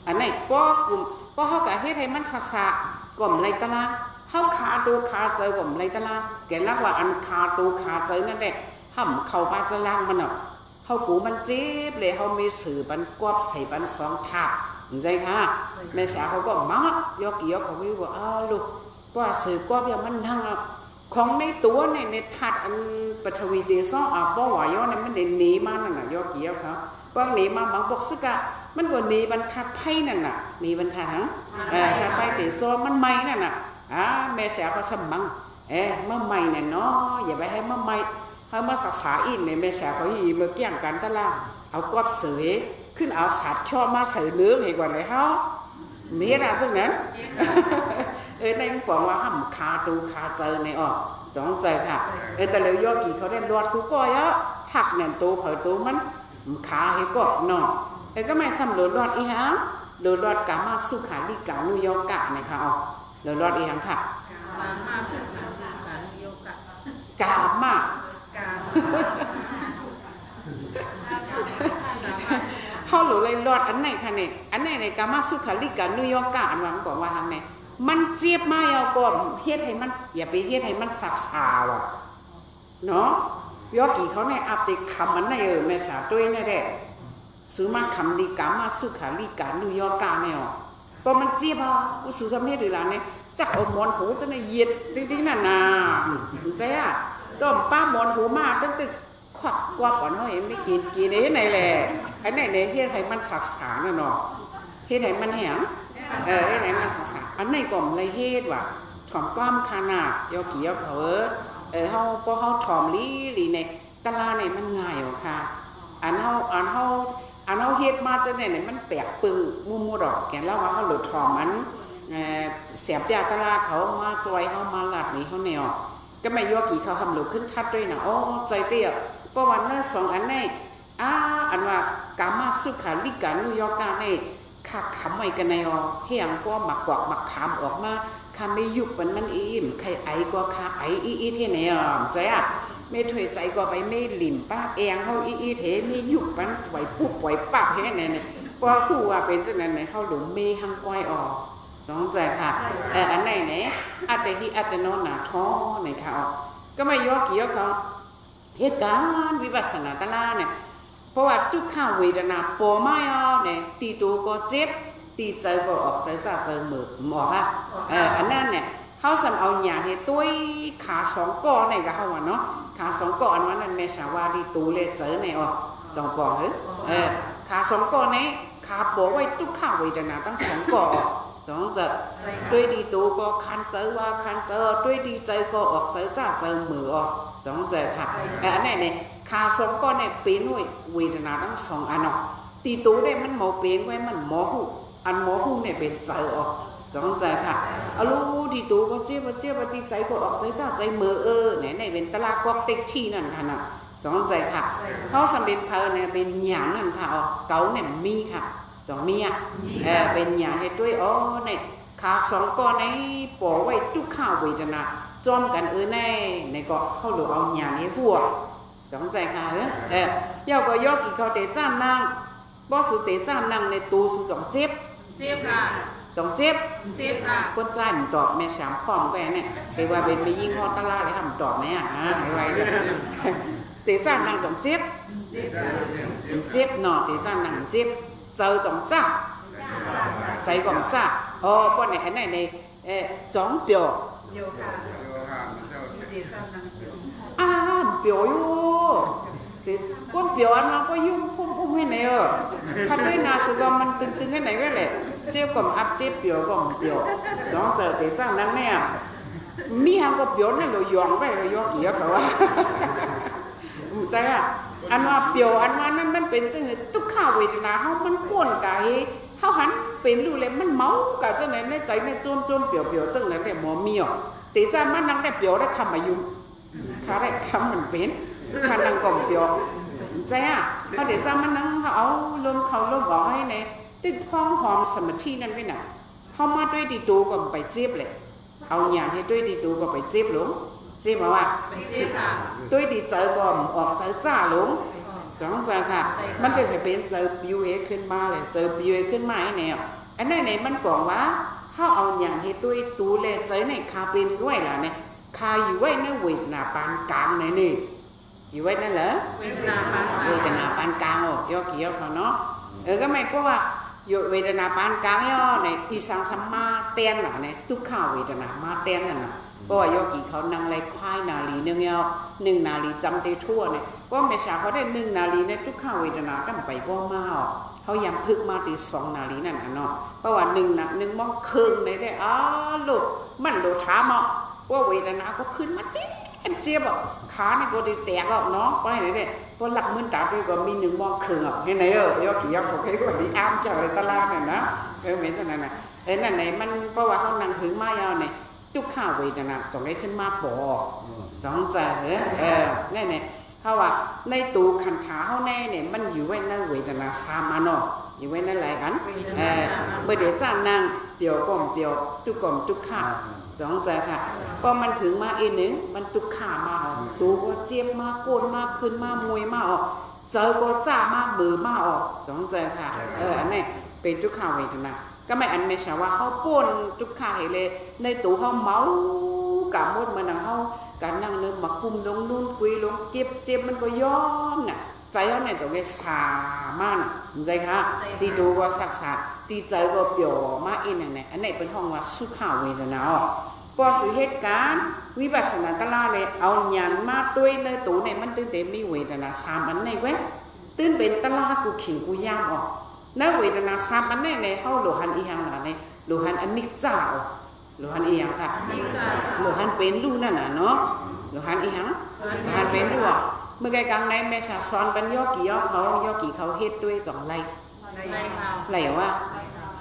อันนั้นก็กลุ่มก็เขากับเฮ็ดให้มันศักษากลุ่มไรตะละเขาขาตัวขาเจอกลุ่มไรตะละแกนักว่าอันขาตัวขาเจอนั่นแหละห่ำเขาปาจะล่างมันอ่ะเขากูมันเจ็บเลยเขามีสื่อบันกวบใส่บัน2 ถาดใจค่ะแม่สาวเขาก็มังยกกี่ยกเขาวิวว่าลูกก็สื่อกว่าอย่างมันทั้งของในตัวในถัดอันปัทวีเดซอบ่ไหวยเนี่ยมันเด่นหนีมานั่นน่ะยกกี่ยกเขาก็หนีมาบางบอกสึกะมันก็หนีบรรทัดไพ่นั่นน่ะหนีบรรทัดถังถ้าไปเดซอมันไม่นั่นน่ะแม่สาวเขาสมังเมื่อไม่เนี่ยเนาะอย่าไปให้เมื่อไม่เขามาศึกษาอินในแม่สาวเขาอีเมื่อเกี่ยงกันตะล่าเอากวบเสยขึ้นเอาสัตว์ชอบมาใส่เนื้อให้กว่าเลยเขาเมียนะจังนั้นในบอกว่าห้ามคาตูคาเจอในจ้องใจค่ะแต่แล้วยอกี่เขาได้รอดกูก็เยอะหักเนี่ยตัวเผยตัวมันขาให้ก็เนาะก็ไม่สำเร็จรอดอีหางโดยรอดกามาสุขาลิกานุยกะนะคะโดยรอดอีหางค่ะกามาเขาหลุดเลยรอดอันไหนคะเนี่ยอันไหนในกามาสุขาลิกานิวยอร์กอันว่าบอกว่าทางไหนมันเจี๊ยบมาเอาก่อนเฮ็ดให้มันอย่าไปเฮ็ดให้มันสักษาว่ะเนาะยอกี่เขาเนี่ยอัปเดตคำอันไหนแม่สาวตัวนี่แหละซื้อมาคำดีกามาสุขาลิกานิวยอร์กเนี่ยพอมันเจี๊ยบอุสุสมเฮ็ดหรือล่ะเนี่ยจักเอาหมอนหูจะในเย็ดดิๆนั่นน่ะใจต้มป้าหมอนหูมาตึ๊กขวักกว่าก่อนเฮ้ยไม่กินไหนแหละไอ้ไหนเฮ็ดให้มันสักษาน่ะเนาะเฮ็ดให้มันแหงเฮ็ดให้มันสักษาอันไหนก็ไม่เฮ็ดว่ะถ่อมก้อมขนาดยอกี่ยอเขาเฮาพอเฮาถ่อมลีในตลาดเนี่ยมันง่ายอ่ะค่ะอันเฮาเฮ็ดมาจังได๋เนี่ยมันแปลกปึงมุมดอกแกนแล้วว่าเฮาหลุดถ่อมมันเสียบยาตลาดเขามาจอยเฮามาหลัดนี่เฮาแนวก็ไม่ยอกี่เขาทำหลุดขึ้นทัดด้วยนะใจเตี้ยก็วันนั้น2อันนี้อันว่ากามาสุขาลิกานิวยอร์กนี่ขาขำไม่กันในเฮียงก็หมักกวักหมักขามออกมาคาไม่ยุบมันอิ่มใครไอก็คาไออีที่ไหนใจไม่ถอยใจก็ไปไม่หลิ่มป้าเองเขาอีเทไม่ยุบมันไหวปุ๊บไหวปั๊บแค่เนี่ยพอคู่ว่าเป็นจังนั้นเขาหลงเมหังก้อยออกน้องใจค่ะอันไหนเนี่ยอัตติอัตโนนาท้อในค่ะก็ไม่ยอกี่ยอเขาเหตุการณ์วิปัสสนาตลาเนี่ยเพราะว่าทุกข้าวเวทนาปวดไม่เนี่ยตีตัวก็เจ็บตีใจก็ออกใจจ่าใจเหมือหมอค่ะอันนั้นเนี่ยเขาสำเอาอย่างให้ตัวขา2ก้อนเนี่ยก็เขาว่าเนาะขา2ก้อนอันนั้นแม่ชาวาดีตูเลยเจอเนี่ยจองปองก็ ขาสองก่อนี้ขาบอกไว้ทุกข้าเวทนาตั้งสองก่อสองจะด้วยดีตัวก็คันเจอว่าคันเจอด้วยดีใจก็ออกเจอจ้าเจอมือออกสองจะค่ะอันนี้เนี่ยขาสองก่อเนี่ยเป็นไว้เวทนาตั้งสองอันเนาะตีตัวเนี่ยมันหมอเป็นไว้มันหมอหูอันหมอหูเนี่ยเป็นเจอออกสองใจค่ะเอาลูดีตัวก็เจี๊ยบตีใจก็ออกใจจ้าใจมือเนี่ยเป็นตลาดกอกเต็กที่นั่นค่ะนะสองใจค่ะเขาสำเร็จเพลเนี่ยเป็นหยางนั่นค่ะเก๋าเนี่ยมีค่ะสองมีเป็นหยางให้ด้วยเนี่ยขาสองก้อนในปอไว้ทุกข้าวเวทนาจอมกันในก็เขาหรือเอาหยางให้หัวสองใจค่ะยาวก็ยอกอีกเขาเตะจ้านนางบ่สุเตะจ้านนางในตูสุจงเจ็บค่ะจงเจ็บค่ะคนใจมันตอบแม่สามข้อมก็เนี่ยไปว่าเป็นไปยิ่งข้อตลาดเลยทำตอบไหมอะไรเตะจ้านนางจงเจ็บหน่อเตะจ้านนางเจ็บเจอจงจ้าใจก่อนจ้าป้อนไหนอันไหนในจ้องเปียวเปียวอยู่ก้นเปียวอันนั้นก็ยุ่งพุ่มให้ไหนถ้าด้วยนาสุกมันตึงๆให้ไหนก็เลยเจ็บก่อนอัพเจ็บเปียวก่อนเปียวจ้องเจอเตะจ้านนางเนี่ยมีหางก็เปียวนั่นเรายองไปเรายองกี่เขาว่าใจอันว่าเปียวอันว่านั่นมันเป็นจังทุกข้าวเวทนาเขามันป่วนกายเขาหันเป็นรู้เลยมันเมากับจังไหนในใจในโจมเปียวจังไหนแต่หมอมีแต่จ้ามันนั่งได้เปียวได้คำมายุ่งขาได้คำมันเป็นขานั่งก่อมเปียวใจเขาเดี๋ยวจ้ามันนั่งเขาเอาลมบอกให้ในติดท้องหอมสมาธินั่นไปไหนเขามาด้วยดีตูก็ไปเจ็บเลยเอาอย่างให้ด้วยดีตูก็ไปเจ็บหลงเจ็บมาว่าด้วยดีใจก็ออกใจจ้าหลงจังใจค่ะมันจะเป็นเจอปิวขึ้นมาเลยเจอปิวขึ้นมาไอ้แนวอันนั้นเนี่ยมันบอกว่าถ้าเอาอย่างให้ด้วยตูเลยใจในคาเป็นด้วยล่ะเนี่ยคาอยู่ไว้ในเวทนาปานกลางเนี่ยนี่อยู่ไว้นั่นเหรอเวทนาปานกลางยอกี่ยอเขาเนาะก็ไม่ก็ว่าเวทนาปานกลางย่อในที่สังสัมมาเตียนหล่ะเนี่ยทุกข้าวเวทนามาเตียนนั่นน่ะก็ว่ายอกี่เขานั่งไรควายนาลีนึงหนึ่งนาลีจำได้ทั่วเนี่ยว่าเมษาเขาได้1 นาลีในทุกข้าวเวทนาตั้งไปว่ามาเขายังพึกมาตี2 นาลีนั่นเนาะเพราะว่า1 มองครึ่งในได้ลูกมันโดท้ามว่าเวทนาก็ขึ้นมาเจี๊ยบขาเนี่ยก็ได้แตกเนาะไปไหนเนี่ยก็หลักมือตาด้วยก็มี1 มองครึ่งให้ไหนยอกี่ยอเขาเคยก็ดีอ้ามเจ้าเลยตลาดเนี่ยนะเหมือนฉะนั้นนะนั่นไหนมันเพราะว่าเขานั่งถึงมายาวเนี่ยทุกข้าวเวทนาส่งได้ขึ้นมาปอสองใจนี่เนี่ยเขาว่าในตูขันขาเขาแน่เนี่ยมันอยู่ไว้ในเวทนาสามอันเนาะอยู่ไว้ในหลายอันเมื่อเดี๋ยวจ้านางเปียวก่อมเปียวทุกข้าสองใจค่ะพอมันถึงมาหนึ่งมันทุกข้ามาตูก็เจ็บมาโกนมาขึ้นมามวยมาเจอก็จ้ามาเบื่อมาสองใจค่ะอันนี้เป็นทุกข้าเวทนาก็ไม่อันไม่ใช่ว่าเขาป่นทุกข้าเลยในตูเขาเมากับมดมันนั่งเขาการนั่งเนื้อมาคุมลงนู่นคุยลงเจ็บมันก็ย้อนน่ะใจเขาเนี่ยตัวแกสามากใจค่ะตีดูก็สักษาตีใจก็เปียวมาเองเนี่ยอันนี้เป็นห้องว่าสุขาเวทนาพอสุเหตุการณ์วิปัสสนาตลาเลยเอาหยันมาด้วยในตูเนี่ยมันตื่นเต้นมีเวทนา3 อันในเว้ยตื่นเป็นตลากูขิงกูย่างในเวทนา3 อันในเขาโลหันอีหังอะไรโลหันอนิจจาโลหันอีหังค่ะโลหันเป็นรูนั่นน่ะเนาะโลหันอีหังโลหันเป็นรูเมื่อไงกลางในแม่ชาซ้อนกันยอกี่เขาเฮ็ดด้วยจ่องไรว่า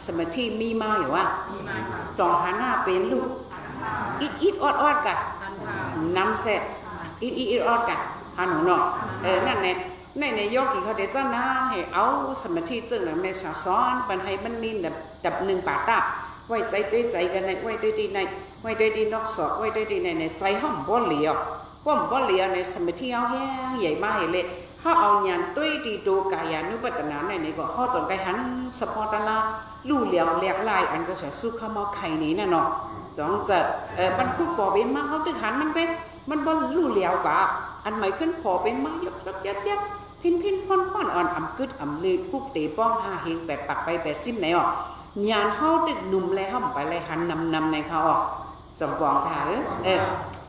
สมาธิมีมาอยู่ว่าจ่องหันหน้าเป็นลูกอิดออดกันน้ำเสร็จอิดออดกันหันหนูเนาะนั่นในยกี่เขาเดี๋ยวเจ้าหน้าให้เอาสมาธิจึงแม่ชาซ้อนปันให้มันนินดับ1 ปาตาไว้ใจด้วยใจกันในไว้ด้วยดีในไว้ด้วยดีนอกสอกไว้ด้วยดีในใจห้องบ่เหลียวในสมัยที่เอาแห้งใหญ่มากเลยเขาเอาหยันด้วยดีดูกายานุปัตนาในก็เขาจงไกหันสปอตลาลู่เหลียวเรียกลายอันจะใช้สู้เขามาไข่นี้น่ะเนาะจงจะมันพูดปอเป็นมาเขาตึกหันมันบ่ลู่เหลียวกว่าอันใหม่ขึ้นปอเป็นมายับพินพ่อนอ่อนกึดเลยคุกเตะป้องหาเฮงแบบปักไปแบบซิมไหนยานเขาตึกหนุ่มเลยเขาไปเลยหันนำในเขาจงกองถ่าย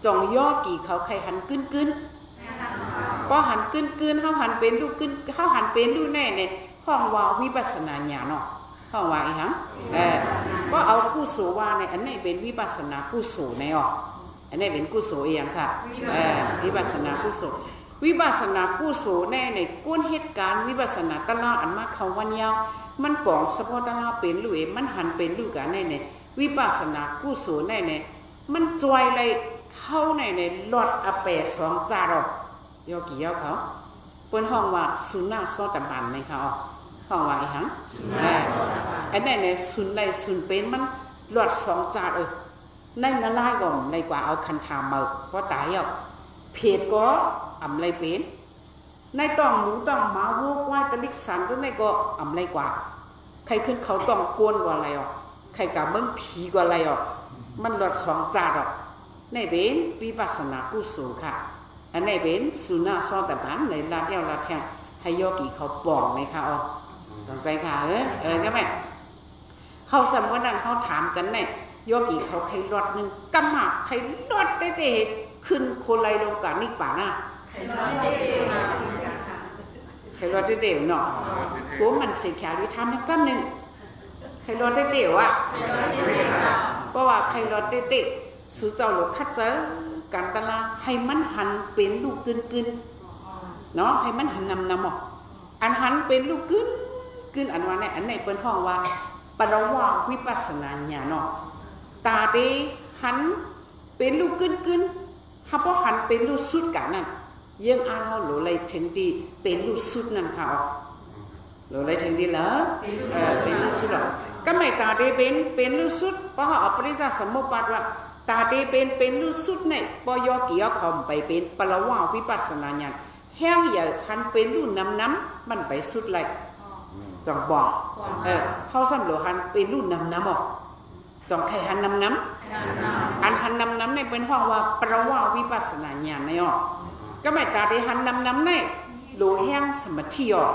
จงย่อกี่เขาใครหันกึ้นก็หันกึ้นเขาหันเป็นลูกกึ้นเขาหันเป็นลูกแน่เนี่ยเข ห้องว่าวิปัสสนาญาณเนาะห้องว่าอีหยังก็เอากุศลว่าในอันนี้เป็นวิปัสสนากุศลในอ๋ออันนี้เป็นกุศลเองค่ะวิปัสสนากุศลวิปัสสนากุศลในก้นเหตุการณ์วิปัสสนาตลอดอันมาเขาวันยาวมันปองสะพอตลอดเป็นลุยมันหันเป็นลุกันในวิปัสสนากุศลในมันจอยเลยเข้าในหลอดอเปสองจารอยอกี่ยอเขาเปิ้นห้องว่าสุนาโซตบันในเขาห้องว่าอีหังอันนี้เนี่ยสุนเลยสุนเป็นมันหลอดสองจารในนาลายก่อนในกว่าเอาคันถามมาเพราะตายอ่ะเพจก็อ่ำเลยเป็นในต้องหมูต้องหมาวัวควายตะลิกสันก็ในก็อ่ำเลยกว่าใครขึ้นเขาต้องกวนกว่าอะไรอ่ะใครกับเบิ้งผีกว่าอะไรอ่ะมันหลอดสองจารอ่ะในเป็นวิปัสสนากุศลค่ะอันนี้เป็นสุนาโซตบันในลาดเย้าลาดแทงให้โยกีเขาปองในค่ะอ๋อสนใจค่ะก็ไม่เขาสมมตินั้นเขาถามกันเนี่ยโยกีเขาใครรอดหนึ่งกำมาใครรอดเตะขึ้นโคไลลงกันนี่ป่าน่ะใครรอดเตะเนาะกูมันเสียขาวิธามในกำหนึ่งใครรอดเตะวะเพราะว่าใครรอดเตะสู้เจ้าหลุดคัดเจอการตลาดให้มันหันเป็นลูกกึนเนาะให้มันหันนำออกอันหันเป็นลูกกึนอันว่าเนี่ยอันไหนเป็นห้องว่าปรวาวิปัสสนาญาณเนาะตาเตหันเป็นลูกกึนถ้าพอหันเป็นลูกสุดกันนั่นยังอ่านเขาหรืออะไรถึงดีเป็นลูกสุดนั่นค่ะหรืออะไรถึงดีเหรอเป็นลูกสุดหรอก็ไม่ตาเตเป็นลูกสุดเพราะเขาเอาปริจจสมุปบาทว่าตาเตเป็นลูกสุดเนี่ยปยเกี่ยวคอมไปเป็นปรวาวิปัสสนาญาณแห้งใหญ่หันเป็นลูกน้ำมันไปสุดเลยจองบอกเขาสำหรับหันเป็นลูกน้ำออกจองใครหันน้ำอันหันน้ำเนี่ยเป็นห้องว่าปรวาวิปัสสนาญาณเนี่ยอ๋อก็ไม่ตาเตหันน้ำเนี่ยโลแห้งสมาธิอ๋อ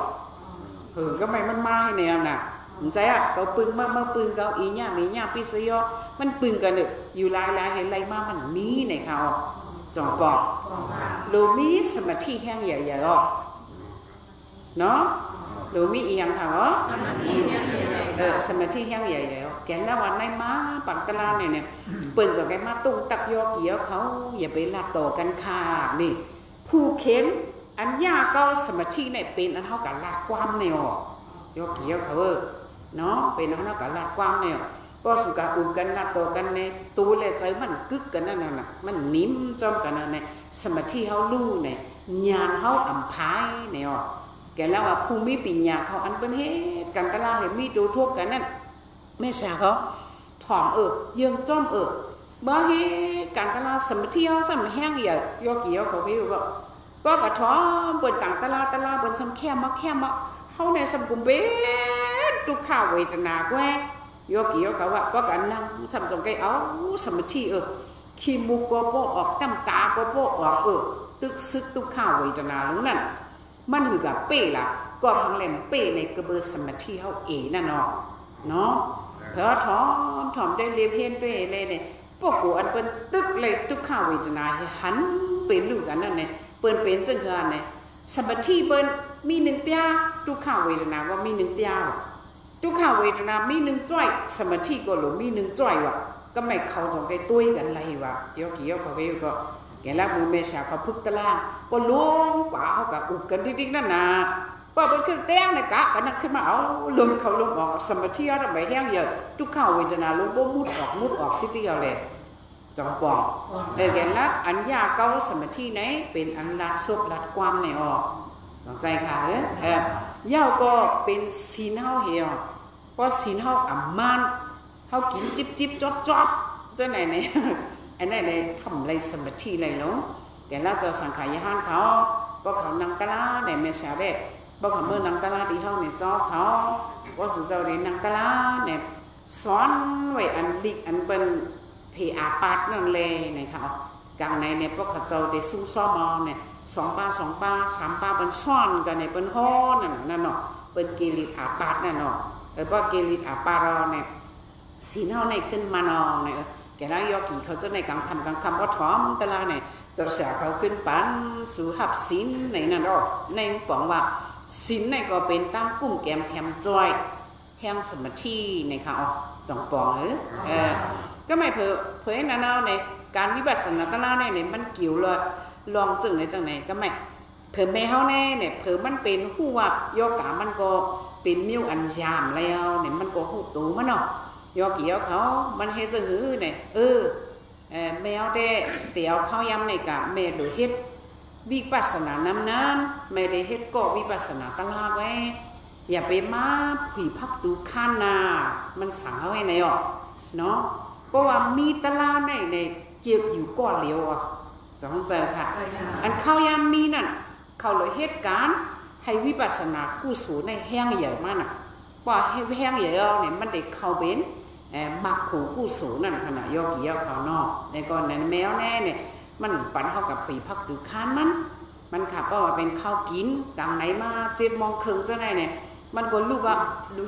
ก็ไม่มันมาให้แนวน่ะผมใจอ่ะเขาปึงเมื่อปึงเขาอีเนี่ยมีเนี่ยพิสยอมันปึงกันอยู่ลายเห็นไรมามันมีในเขาจองบอกโลมีสมาธิแห้งใหญ่ๆอ๋อเนาะโลมีอีหยังค่ะอ๋อสมาธิแห้งใหญ่แล้วแกนละวันในมาปักตะลาเนี่ยเปิ่นจากแกมาตุ้งตักยอเกี่ยวเขาอย่าไปลาต่อกันค่ะนี่ผู้เข็นอันยาก็สมาธิเนี่ยเป็นอันเท่ากับลาความเนี่ยอ๋อยอเกี่ยวเขาเนาะเป็นอันเท่ากับลาความเนี่ยก็สุกาอุ่นกันลาต่อกันในตัวเลยใจมันกึกกันนั่นน่ะมันนิ่มจอมกันนั่นเนี่ยสมาธิเขาลู่เนี่ยญาณเขาอัมพายเนี่ยอ๋อแกแล้วว่าภูมิปัญญาเขาอันเป็นเหตุกันตลาดเห็นมีตัวทุกกันนั่นแม่ชาเขาถอมยืงจ้อมบ่เฮการตลาดสมาธิเขาสมแห้งใหญ่ยอเกี่ยวเขาพี่ก็กระท้อเปิดต่างตลาดบนสมแคมมาเขาในสมกุมเบ็ดทุกข้าวเวทนาแกยอเกี่ยวเขาว่าก็กันนั่งสมจงไกเอาสมาธิขี้มูกก็โปออกน้ำตาก็โปออกตึกซึกทุกข้าวเวทนาหรือนั่นมันอยู่กับเป้ล่ะก็พังเล่มเป้ในกระเบือสมาธิเขานั่นเนาะเพราะถอมได้เรียบเพี้ยนเป้เลยเนี่ยพวกกูอันเป็นตึกเลยทุกข้าวเวทนาหันเป็นลูกกันนั่นเนี่ยเปิ้นเป็นจังเฮือนเนี่ยสมาธิเปิ้นมีหนึ่งเปียทุกข้าวเวทนาว่ามีหนึ่งเปียทุกข้าวเวทนามีหนึ่งจ้อยสมาธิก็หรือมีหนึ่งจ้อยวะก็ไม่เข้าจงได้ตุ้ยกันไรวะยกเกี่ยวเขาไปก็แกละมือเมชาเขาพึกตะล่างก็ล้วงกว่าเขากับอุกกันดิ้งนั่นน่ะพอเป็นขึ้นแต้งในกะกันนั่นขึ้นมาเอาลงเขาลงออกสมาธิอะไรแห้งเยอะทุกข้าวเวทนาลงบ่มุดออกที่เอาเลยจองปองแกละอัญญาเก้าสมาธิไหนเป็นอันละซบลัดความในออกสนใจค่ะย่าก็เป็นศีลเฮาเหี่ยวเพราะศีลเฮาอ่ำมันเฮากินจิบจ๊อบเจ้าไหนเนี่ยอันไหนเนี่ยทำไรสมาธิไรเนาะแต่ละเจ้าสังขารยานเขาเพราะเขานังตะลาเนี่ยเมษาเด็กเพราะเขาเมื่อนังตะลาที่เฮาเนี่ยจ้อเขาเพราะสุเจ้าเรียนนังตะลาเนี่ยสอนไว้อันดิอันเป็นเพอาปาดนั่นเลยเนี่ยเขากลางในเนี่ยพวกเขาเจ้าได้สู้ซ้อมเอาเนี่ย2 ป้า 3 ป้าเป็นซ่อนกันเนี่ยเป็นห้อนั่นเนาะเป็นกิริอาปาดนั่นเนาะเพราะกิริอาปาดเนี่ยสีเฮาเนี่ยขึ้นมานองเนี่ยแกแล้วยอกี่เขาจะในกลางคำว่าถอมตะลาเนี่ยจะเสียเขาขึ้นปันสู่หับศีลในนั่นหรอในปองว่า ศีลในก็เป็นตั้งกุ้งแกมแถมจ้อยแห้งสมาธิในค่ะอ๋อจ่องปองก็ไม่เผยนาในการวิปัสสนาตะลาเนี่ยมันเกี่ยวเลยลองจึงในจังไหนก็ไม่เผยแม่เฮาแน่เนี่ยเผยมันเป็นหู้ว่าโยกะมันก็เป็นมิ้วอันยามแล้วเนี่ยมันก็หู้ตูมันเนาะโยเกี่ยวเขามันเฮ็ดจังหือเนี่ยแมวได้เตียวเข้ายำในกะแม่โดยเฮ็ดวิปัสสนานั้นไม่ได้เฮ็ดก็วิปัสสนาตะลาไว้อย่าไปมาผีพักดูข้านนามันสั่งเอาไว้ไหนอ่ะเนาะเพราะว่ามีตะลาในเกี่ยวอยู่ก่อนเลี้ยวอ่ะจะต้องเจอค่ะอันเข้ายำมีนั่นเขาเลยเหตุการณ์ให้วิปัสสนากู้สูในแห้งใหญ่มากน่ะว่าให้แห้งใหญ่เนี่ยมันได้เข้าเป็นมักขู่กู้สูนั่นขณะโยกีเขาเนาะในก่อนนั้นแมวแน่เนี่ยมันปันเข้ากับปีพักดูข้านมันขับก็ว่าเป็นข้าวกินกลางไหนมา7 โมงครึ่งจะได้เนี่ยมันก็ลูก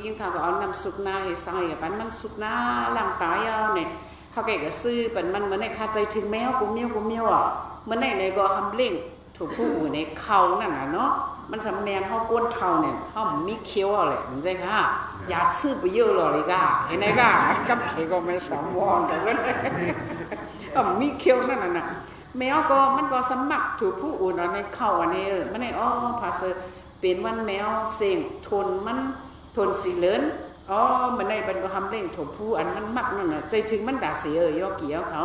ยิงข่าวก็เอาน้ำซุปหน้าให้ใส่ปันมันซุปหน้าล่างตายเอาเนี่ยเขาแกก็ซื้อปันมันเหมือนในคาใจถึงแมวกูเมียวอ่ะมันในก็ทำเล่งถูกผู้ในเขานั่นน่ะเนาะมันสำแมงเขาก้นเท่าเนี่ยเขามีเคี้ยวอะไรมันใจค่ะอยากซื้อไปเยอะเลยก้าเห็นไหมก้ากับเขก็ไม่สมองแต่ว่าเขามีเคี้ยวนั่นน่ะแมวก็มันก็สมัครถูกผู้อื่นในเขาอันนี้มันในภาษาเป็นวันแมวเสียงทนสีเลินมันในเป็นก็ทำเล่งถูกผู้อันมันมักนั่นน่ะใจถึงมันด่าเสียยอเกี่ยวเขา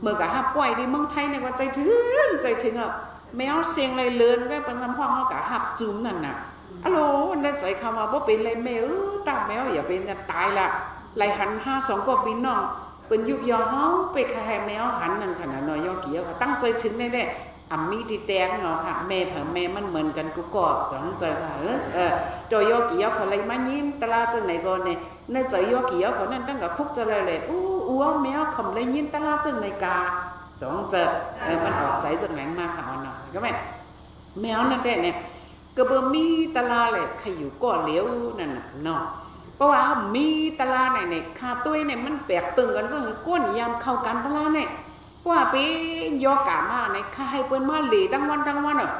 เมื่อกับห้าป่วยที่เมืองไทยเนี่ยว่าใจถึงอ่ะแมวเสียงเลยเลินก็เป็นสำคัญเขากับหับจุ่มนั่นน่ะฮัลโหลนั่นใจคำว่าบ่เป็นเลยแมวตาแมวอย่าเป็นกันตายละไหลหัน52ก็ปีน้องเป็นยุยอเขาไปแค่แมวหันนั่นขนาดน้อยยอเกี่ยวตั้งใจถึงแน่ๆมีที่แตงเนาะค่ะแม่เผอแม่มันเหมือนกันกูกอดจังใจค่ะโดยยอเกี่ยวเขาเลยมายิ้มตลาดจังไหนก่อนเนี่ยในใจยอเกี่ยวเขานั่นตั้งกับคุกจะเลยอ้วแมวเขาเลยยิ้มตลาดจังไหนกาจังเจอมันออกใจจังไหนมาค่ะเนาะก็แมวนั่นแต่เนี่ยก็บ่มีตลาดเลยใครอยู่ก่อนเลี้ยวนั่นน่ะเนาะเพราะว่ามีตลาดเนี่ยค่าตัวเนี่ยมันแปลกตึงกันจังก้นยามเข้ากันตลาดเนี่ยว่าไปยอกามาในใครเปิ้นมาเหล่ทั้งวันอ่ะ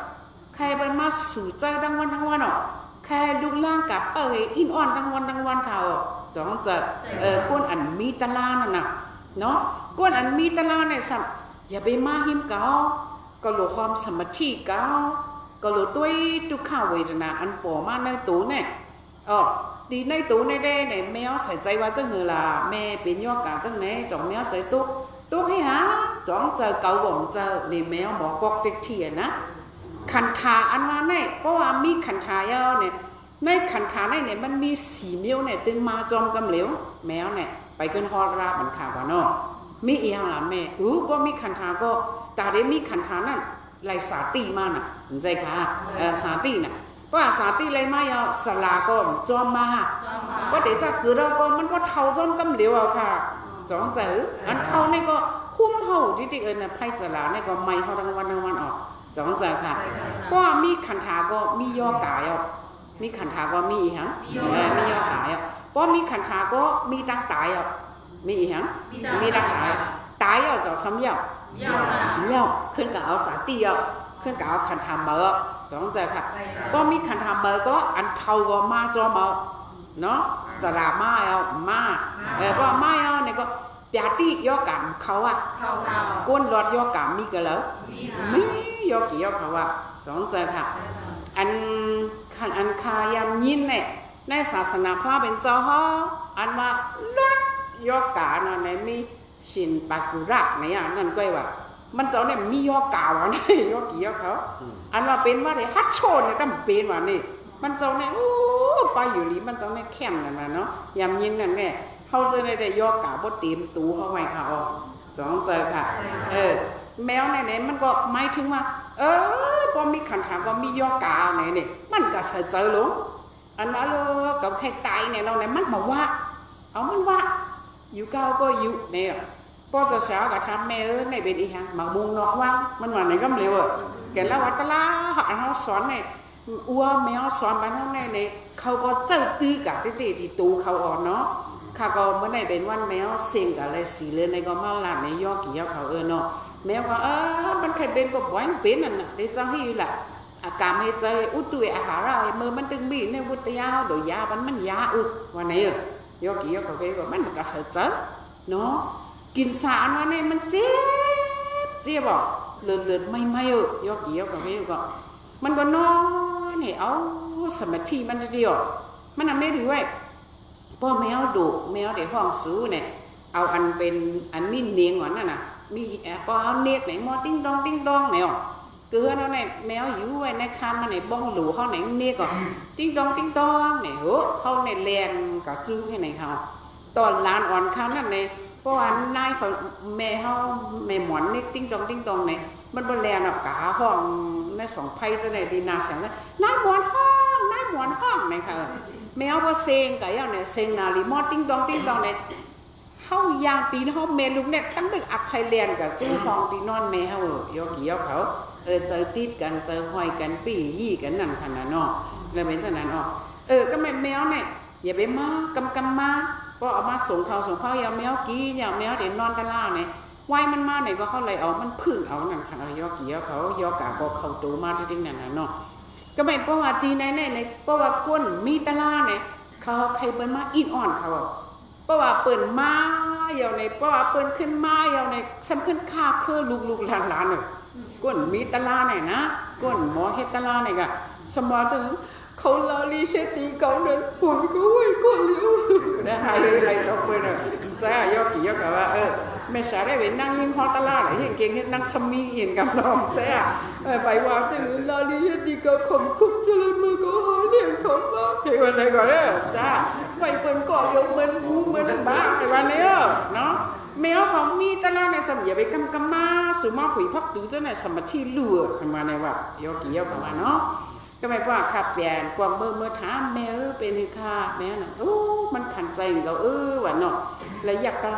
ใครเปิ้นมาสู่ใจทั้งวันอ่ะใครลูกล่างกับอินอ่อนทั้งวันเขาจังจะก้นอันมีตลาดนั่นน่ะเนาะก้นอันมีตลาดเนี่ยสับอย่าไปมาหิมเก่าก็หลความสมาธิเก่าก็หลตัวทุกข้าวเวทนาอันปอมาในตู้เนี่ยดีในตู้ในได้เนี่ยแมวใส่ใจว่าจังหือล่ะแม่เป็นยอกาจังไหนจ่องแมวใจตุ๊กให้หาจ่องเจอเก่าบ่มเจอนี่แมวหมอกอกติ๊กเทียนะขันธาอันว่าเนี่ยเพราะว่ามีขันธายาวเนี่ยในขันธาเนี่ยมันมี4 นิ้วเนี่ยตึงมาจอมกำเหลวแมวเนี่ยไปขึ้นฮอดราบมันข่าวว่าเนาะมีอีหยังล่ะแม่บ่มีขันธาก็ตาได้มีขันธานั่นไหลสาตีมาน่ะเห็นใจค่ะสาตีน่ะว่าสาตีไหลมายาวสลาก็จอมมาว่าเดี๋ยวจะคือเราก็มันก็เท่าจนกำเหลวเอาค่ะจ้องใจอันเท่านี่ก็คุ้มเฮาที่น่ะไผสลาเนี่ยก็ไม่เฮาทั้งวันออกจ้องใจค่ะเพราะมีขันธาก็มียอกายอ่ะมีขันธาก็มีอีหยังมียอกายอ่ะเพราะมีขันธาก็มีตั้งตายอ่ะมีอีหยังมีตั้งตายอ่ะจะซ้ำยาวขึ้นกับเอาจ่าตีอ่ะขึ้นกับเอาขันธาเบอร์จ้องใจค่ะก็มีขันธาเบอร์ก็อันเท่าก็มาจอมเอาเนาะจะลามาเอามาเพราะมาเอาเนี่ยก็ปาตียอกามเขาอ่ะก้นหลอดยอกามมีกันแล้วมียอกี่ยอเขาอ่ะจ้องใจค่ะอันคายามยินเนี่ยในศาสนาพระเป็นเจ้าฮออันว่าลดยอกาเนาะในมีชินปากุระเนี่ยนั่นก็ว่ามันเจ้าเนี่ยมียอกาวะนี่ยอกี่ยอเขาอันว่าเป็นว่าได้ฮัตโชนเนี่ยต้องเป็นว่านี่มันเจ้าเนี่ยไปอยู่ลีมันเจ้าเนี่ยแข็งนั่นน่ะเนาะยามยินนั่นแน่เขาจะได้ยอกาบ่เต็มตูเขาไว้ค่ะจ้องเจอค่ะแมวเนี่ยมันก็หมายถึงว่าพอมีขันธาก็มียอกาเนี่ยมันก็ใส่เจอหลงอันนั้นกับใครตายเนี่ยเราเนี่ยมันบอกว่าเอามันว่าอยู่เก้าก็อยู่เนี่ยพอจะเช้ากับทำแม่ในเป็นอีหังมาบุงนอกว่างมันว่าไหนก็เร็วแกแล้ววัดตลาหักเขาสอนเนี่ยแมวสอนมาทั้งในเขาก็เจ้าตื้อกับที่ตูเขาอ่อนเนาะข้าก็เมื่อไหร่เป็นวันแมวเสียงกับอะไรสีเลยในก็มาหลานในยอกี่ยอเขาเนาะแมวก็มันใครเป็นก็บ่อยเป็นนั่นน่ะเดี๋ยวจะให้ละ อาการให้ใจอุตุอาหารเราเมื่อมันตึงมีในวุฒิยาโดยยามันยาวันไหนยอกี่ยอก็เป็นว่ามันก็เสียใจเนาะกินสารวันนี้มันเจ็บบอกเลือดไม่ยอกี่ยอก็เป็นก็มันก็น้อยเนี่ยเอาสมาธิมันเดียวมันทำไม่ถือไว้พ่อแมวดุแมวเดี๋ยวห้องสูเนี่ยเอาอันเป็นอันมีเนียงก่อนนั่นน่ะมีพอเอาเนียกไหนมอติ้งดองเนี่ยคือnó này méo yếu này kham này bông lũ họ này nê còn tinh tông này hố họ này liền cả chú cái này họ toàn lan oan kham này có anh nay phải mẹ họ mẹ món này tinh tông nàyมันบนแลนอ่ะกะห้องในสองไพ่จะไหนดีนาเสียงนะนายหมอนห้องไหนค่ะแมวว่าเซ็งกะอย่างเนี่ยเซ็งนาลีมอติ้งตองเนี่ยเขายางตีนเขาเมลุกเนี่ยตั้งแต่อักไทยแลนด์กับจู้ฟองตีนอนแมวยกกี่ยกเขาเจอติดกันเจอหอยกันปียี่กันนั่นขนาดนั้นเลยเป็นขนาดนั้นก็ไม่แมวเนี่ยอย่าไปมากำมาก็เอามาส่งเขาอย่าแมวกี้อย่าแมวเดี๋ยวนอนกันล่าเนี่ยไว้มันมาไหนก็เขาเลยเอามันพึ่งเอานั่นค่ะยกกี่ยกเขายกกะก็เขาตูมาที่นั่นน่ะเนาะก็ไม่เพราะว่าจีในเพราะว่าก้นมีตะล่าเนี่ยเขาใครเป็นมาอินอ่อนเขาเพราะว่าเปิดมาอย่างในเพราะว่าเปิดขึ้นมาอย่างในซ้ำขึ้นข้าเพื่อลูกหลานเนี่ยก้นมีตะล่าเนี่ยนะก้นหมอเฮตะล่าเนี่ยก็สมองถึงเขาลาลีเฮตีเขาเนี่ยผมก็ไว้ก้นเลี้ยวได้ให้เราไปเลยจ้ายกกี่ยกกับว่าไม่ใช่ได้เป็นนั่งยิงฮอตลาดอะไรอย่างเก่งนั่งสมีเห็นกับน้องใช่ไปว่าจะลาลีเฮตีเขาขมคุกจะเลยมือก็หาเลี้ยงเขาบ้าเกี่ยวอะไรก่อนเนี่ยจ้าไปเป็นก่อยกเหมือนบ้าในวันนี้เนาะแมวของมีตลาดในสมัยไปกำมาสุมาผุยพักตูเจ้าในสมัยที่ลัวสมัยในว่ายกกี่ยกกับว่าเนาะก็ไม่ว่าขับเปลี่ยนความเมื่อถามแมวเป็นค่าแมวน่ะมันขันใจเราว่าเนาะแล้วอยากกล้า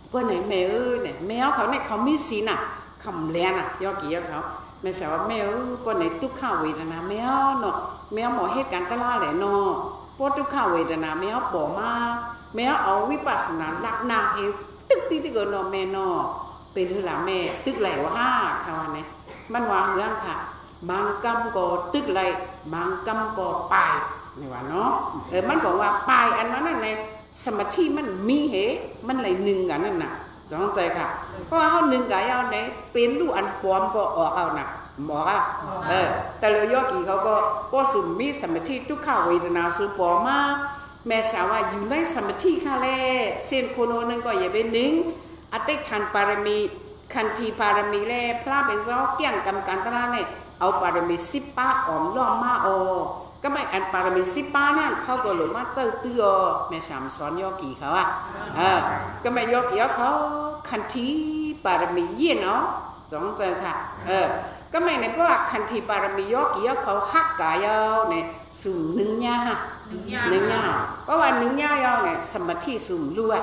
เพื่อนไหนแมวเนี่ยแมวเขาเนี่ยเขามีสีน่ะคำแรงน่ะยอกี่ยอเขาไม่ใช่ว่าแมวคนไหนทุกข้าวเวทนาแมวเนาะแมวหมอเหตุการณ์ตลาดเลยเนาะพวกทุกข้าวเวทนาแมวปอมาแมวเอาวิปัสสนาลักนาเฮตึกตีตึกเนาะแม่เนาะเป็นเรื่องแม่ตึกไหลว่าเขาเนี่ยมันวางเรื่องค่ะบางกำก็ตึกไหลบางกำก็ปลายนี่ว่าเนาะมันบอกว่าปลายอันนั้นในสมาธิมันมีเหมันไหลหนึ่งกันนั่นน่ะจงใจค่ะเพราะว่าเขาหนึ่งกันเอาในเป็นลูกอันปลอมก็ออกเอาน่ะบอกอ่ะแต่เลยยอกี่เขาก็สุ่มมีสมาธิทุกข้าวเวทนาสุปอมาแม่สาวว่าอยู่ในสมาธิค่ะแลเส้นโคโนนึงก็อย่าเป็นหนึ่งอติทันปารมีคันธีปารมีแลพระเป็นเจ้าเกี่ยงกรรมการตระเนี่ยเอาปารมี10 ป้าออมล้อมมาก็ไม่อันปารมี10 ป้าเนี่ยเขาก็หลงมาเจอเตือแม่สามสอนยอกี่เขาก็ไม่ยอกี่เขาคันธีปารมีเยี่ยนเนาะจงเจอค่ะก็ไม่ในเพราะว่าคันธีปารมียอกี่เขาหักกายเนี่ยสูงหนึ่งย่าเพราะว่าหนึ่งย่ายเนี่ยสมาธิสูงรั่ว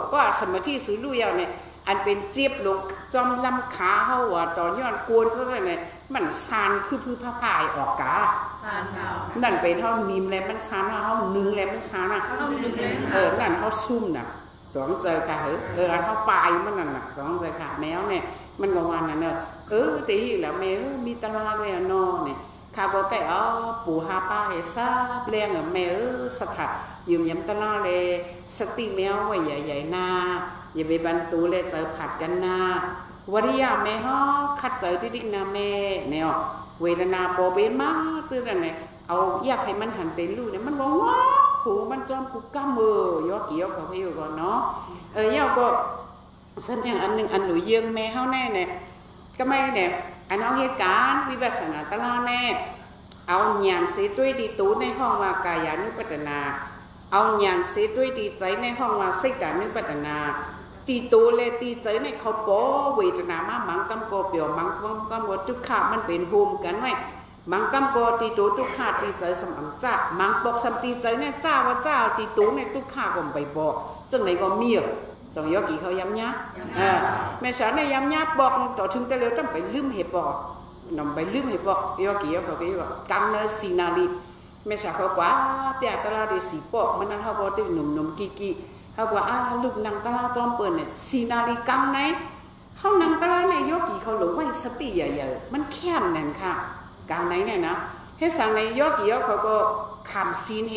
เพราะว่าสมาธิสูงรั่วเนี่ยอันเป็นเจี๊ยบลงจอมลำขาเขาว่าตอนย้อนโกนซะเลยมันซานพื้นผ้าพายออกกานั่นเป็นเท่านิ่มเลยมันซานเขาหนึ่งเลยมันซานนั่นเขาซุ่มน่ะสองใจค่ะอันเขาปลายมันนั่นน่ะสองใจค่ะแมวเนี่ยมันก็วันนั้นตีแล้วแมวมีตลาดเลยนอเนี่ยข้าก็แก่ปูหาปลาเฮซ่าเลี้ยงแมวสถัดยืมย้ำตลาดเลยสติแมวไว้ใหญ่ๆนาอย่าไปบรรทุเลยเจอผัดกันนาวริยาแม่ฮอคัดเจอที่ดิกนาแม่เนี่ยเวทนาโปเบมาตื้อกันเนี่ยเอาอยากให้มันหันเป็นลูกเนี่ยมันบอกว่าหูมันจอมผูกก้ามมือยอกี่ยอเขาให้อยู่ก่อนเนาะยอก็สัญญาอันหนึ่งอันหลุยเยืองแม่เขาแน่เนี่ยก็ไม่เนี่ยอันเอาเหตุการณ์วิปัสสนาตลาแน่เอาหยานเสียด้วยดีตูในห้องว่ากายานุปัฏนาเอาหยานเสียด้วยดีใจในห้องว่าสิกานุปัฏนาตีตูเลยตีใจในเขาโปเวทนามามังกำโกเปียวมังกำโกทุกขามันเป็นโฮมกันไว้มังกำโกตีตูทุกขาตีใจสำอังจ้ามังบอกสำตีใจเนี่ยจ้าว่าเจ้าตีตูในทุกขาก็ไปบอกจังไหนก็มีจงยกกี่เขาย้ำยักแม่ฉันในย้ำยักบอกต่อถึงแต่เร็วต้องไปลืมเหตุบอกนำไปลืมเหตุบอกยกกี่เขาไปบอกกังเนสีนาลีแม่ฉันเขาว่าเปียตลาดสีปอกมันนั่นเขาบอกตึงหนุ่มๆกี่เขาว่าลูกนางตาจอมเปิดเนี่ยสีนาฬิกาไหน เขานังตะลาในยกกี่เขาหลงไว้สปีใหญ่ๆมันแคบนั่นค่ะกาวไหนเนี่ยนะเฮ็ดสั่งในยกกี่เขาก็ขามซีนเฮ